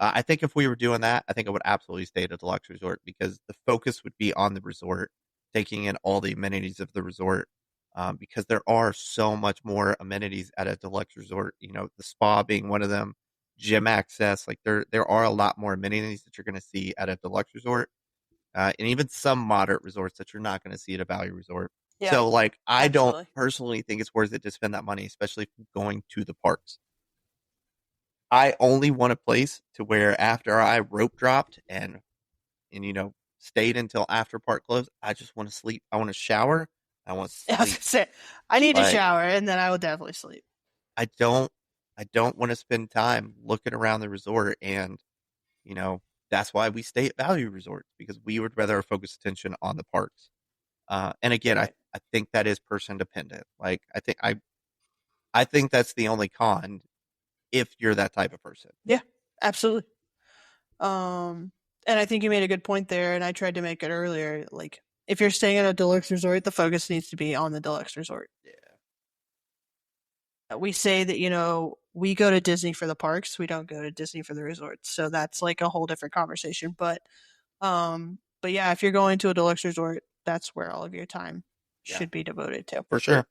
S1: I think if we were doing that, I think I would absolutely stay at a deluxe resort because the focus would be on the resort, taking in all the amenities of the resort. Because there are so much more amenities at a deluxe resort. You know, the spa being one of them, gym access. Like there are a lot more amenities that you're going to see at a deluxe resort, and even some moderate resorts that you're not going to see at a value resort.
S2: Yeah,
S1: So, like, I don't
S2: absolutely.
S1: personally think it's worth it to spend that money, especially going to the parks. I only want a place to where after I rope dropped and stayed until after park closed, I just want to sleep. I want to shower. I want to
S2: I was
S1: sleep.
S2: gonna say I need to
S1: Like
S2: shower and then I will definitely sleep.
S1: I don't I don't want to spend time looking around the resort and you know that's why we stay at value resorts because we would rather focus attention on the parks. And again,
S2: Right.
S1: I think that is person dependent. Like I think that's the only con if you're that type of person.
S2: Yeah, absolutely. Um, and I think you made a good point there, and I tried to make it earlier. Like, if you're staying at a deluxe resort, the focus needs to be on the deluxe resort.
S1: Yeah.
S2: We say that, we go to Disney for the parks, we don't go to Disney for the resorts. So that's like a whole different conversation. But yeah, if you're going to a deluxe resort, that's where all of your time
S1: Yeah.
S2: should be devoted to.
S1: For sure.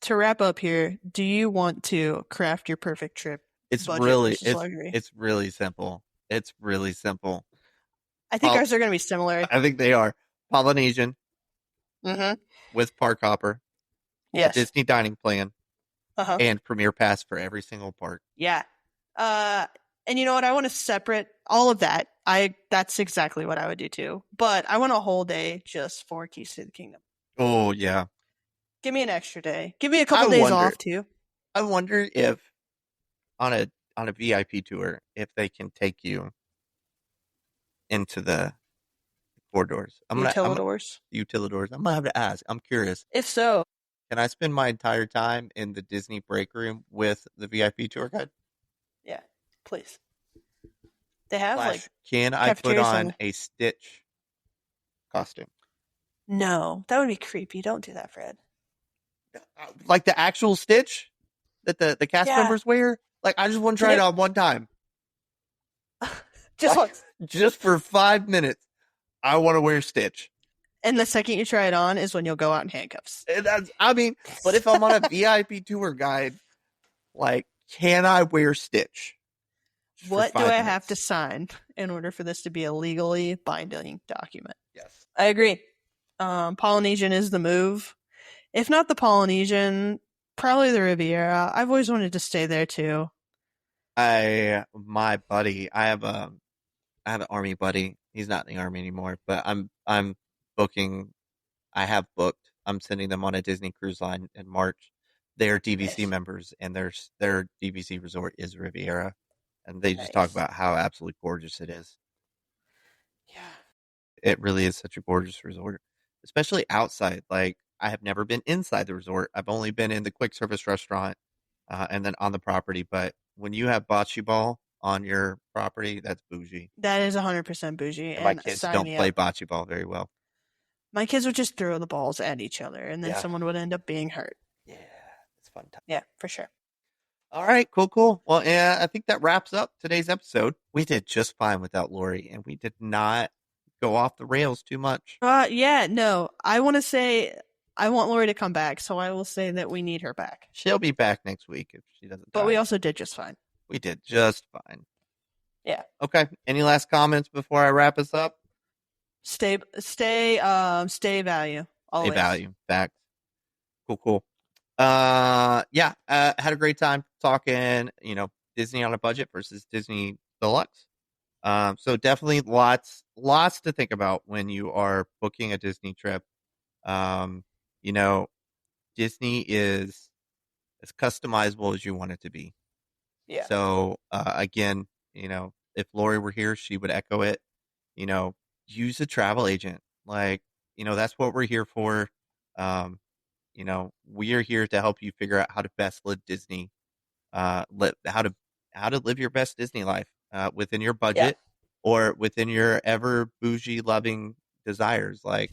S2: To wrap up here, do you want to craft your perfect trip,
S1: It's
S2: budget
S1: really
S2: versus luxury?
S1: it's really simple. It's really simple.
S2: I think
S1: Pol-
S2: ours are going to be similar.
S1: I think they are Polynesian
S2: Mm-hmm.
S1: with Park Hopper, a
S2: Yes.
S1: Disney dining plan,
S2: Uh-huh.
S1: and Premier Pass for every single park.
S2: Yeah. Uh, and you know what? I want to separate all of that. That's exactly what I would do too. But I want a whole day just for Keys to the Kingdom.
S1: Oh yeah.
S2: Give me an extra day. Give me a
S1: I
S2: couple days
S1: wonder
S2: off too.
S1: I wonder if on a VIP tour if they can take you into the corridors. I'm
S2: Utilidors.
S1: utilidors. I'm gonna have to ask. I'm curious.
S2: If so,
S1: Can I spend my entire time in the Disney break room with the VIP tour guide?
S2: yeah, please. They have like
S1: Slash, can I put
S2: cafeterias
S1: on
S2: on.
S1: a Stitch costume?
S2: No, that would be creepy. Don't do that, Fred.
S1: Like the actual Stitch that the cast
S2: Yeah,
S1: members wear? Like I just want to try it
S2: yep.
S1: on one time.
S2: Just
S1: Like
S2: once.
S1: just for 5 minutes. I want to wear Stitch.
S2: And the second you try it on is when you'll go out in handcuffs.
S1: And I mean, but if I'm on a VIP tour guide, like, can I wear Stitch just for
S2: What do
S1: five
S2: I have
S1: minutes?
S2: to sign in order for this to be a legally binding document?
S1: Yes.
S2: I agree. Polynesian is the move. If not the Polynesian, probably the Riviera. I've always wanted to stay there too.
S1: My buddy, I have an army buddy. He's not in the army anymore, but I'm booking. I have booked. I'm sending them on a Disney cruise line in March. They're DVC
S2: Nice.
S1: members, and their DVC resort is Riviera, and they just talk
S2: Nice.
S1: about how absolutely gorgeous it is.
S2: Yeah.
S1: It really is such a gorgeous resort, especially outside. Like I have never been inside the resort. I've only been in the quick service restaurant, and then on the property. But when you have bocce ball on your property, that's bougie.
S2: That is 100% bougie,
S1: And my
S2: and
S1: kids
S2: sign
S1: don't
S2: me
S1: play
S2: up.
S1: bocce ball very well.
S2: My kids would just throw the balls at each other, and then
S1: Yeah.
S2: someone would end up being hurt.
S1: Yeah, it's fun time.
S2: Yeah, for sure.
S1: All right, cool. Well, yeah, I think that wraps up today's episode. We did just fine without Lori, and we did not go off the rails too much.
S2: Yeah, no. I want to say I want Lori to come back, so I will say that we need her back.
S1: She'll be back next week if she doesn't
S2: But
S1: die.
S2: we also did just fine.
S1: We did just fine.
S2: Yeah.
S1: Okay. Any last comments before I wrap us up?
S2: Stay value. Always.
S1: Stay value. Facts. Cool. Yeah, had a great time talking, Disney on a budget versus Disney deluxe. So definitely lots to think about when you are booking a Disney trip. You know, Disney is as customizable as you want it to be.
S2: Yeah.
S1: So again, if Lori were here, she would echo it. Use a travel agent. Like, that's what we're here for. We are here to help you figure out how to best live Disney, how to live your best Disney life within your budget or within your ever bougie loving desires. Like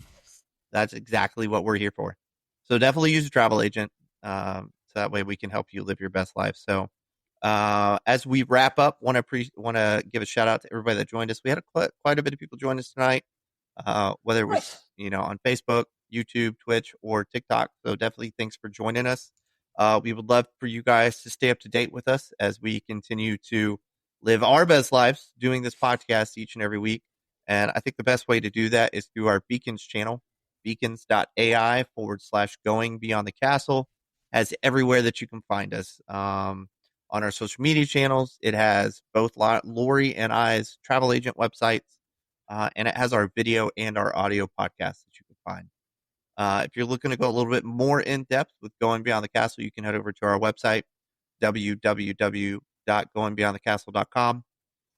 S1: that's exactly what we're here for. So definitely use a travel agent. So that way we can help you live your best life. So as we wrap up, want to give a shout out to everybody that joined us. We had quite a bit of people join us tonight, whether it was on Facebook, YouTube, Twitch, or TikTok. So definitely thanks for joining us. We would love for you guys to stay up to date with us as we continue to live our best lives doing this podcast each and every week. And I think the best way to do that is through our Beacons channel, beacons.ai/going beyond the castle. Has everywhere that you can find us. On our social media channels, it has both Lori and I's travel agent websites, and it has our video and our audio podcasts that you can find. If you're looking to go a little bit more in depth with Going Beyond the Castle, you can head over to our website, www.goingbeyondthecastle.com.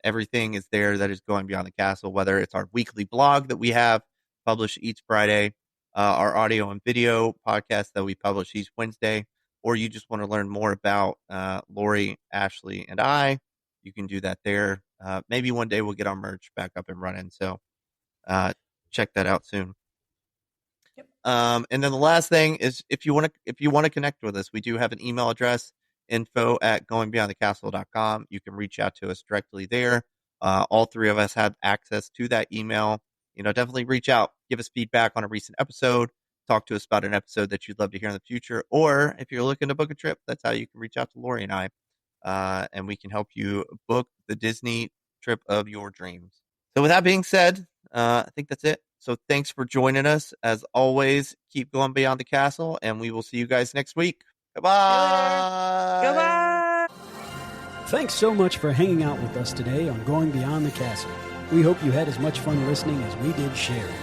S1: Everything is there that is Going Beyond the Castle, whether it's our weekly blog that we have published each Friday, our audio and video podcast that we publish each Wednesday, or you just want to learn more about Lori, Ashley, and I, you can do that there. Maybe one day we'll get our merch back up and running. So check that out soon. And then the last thing is if you want to connect with us, we do have an email address, info@goingbeyondthecastle.com. You can reach out to us directly there. All three of us have access to that email. Definitely reach out, give us feedback on a recent episode, talk to us about an episode that you'd love to hear in the future. Or if you're looking to book a trip, that's how you can reach out to Lori and I. And we can help you book the Disney trip of your dreams. So with that being said, I think that's it. So thanks for joining us. As always, keep going beyond the castle, and we will see you guys next week. Goodbye.
S2: Goodbye.
S3: Thanks so much for hanging out with us today on Going Beyond the Castle. We hope you had as much fun listening as we did sharing.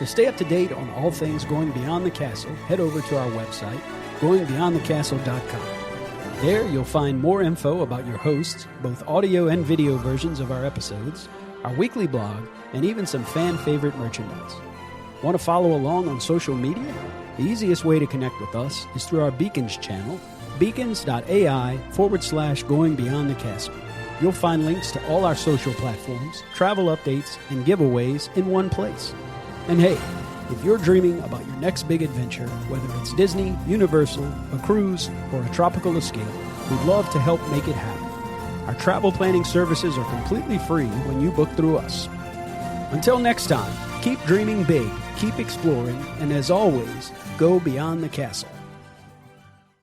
S3: To stay up to date on all things Going Beyond the Castle, head over to our website, goingbeyondthecastle.com. There you'll find more info about your hosts, both audio and video versions of our episodes, our weekly blog, and even some fan-favorite merchandise. Want to follow along on social media? The easiest way to connect with us is through our Beacons channel, beacons.ai/going beyond the castle. You'll find links to all our social platforms, travel updates, and giveaways in one place. And hey, if you're dreaming about your next big adventure, whether it's Disney, Universal, a cruise, or a tropical escape, we'd love to help make it happen. Our travel planning services are completely free when you book through us. Until next time, keep dreaming big, keep exploring, and as always, go beyond the castle.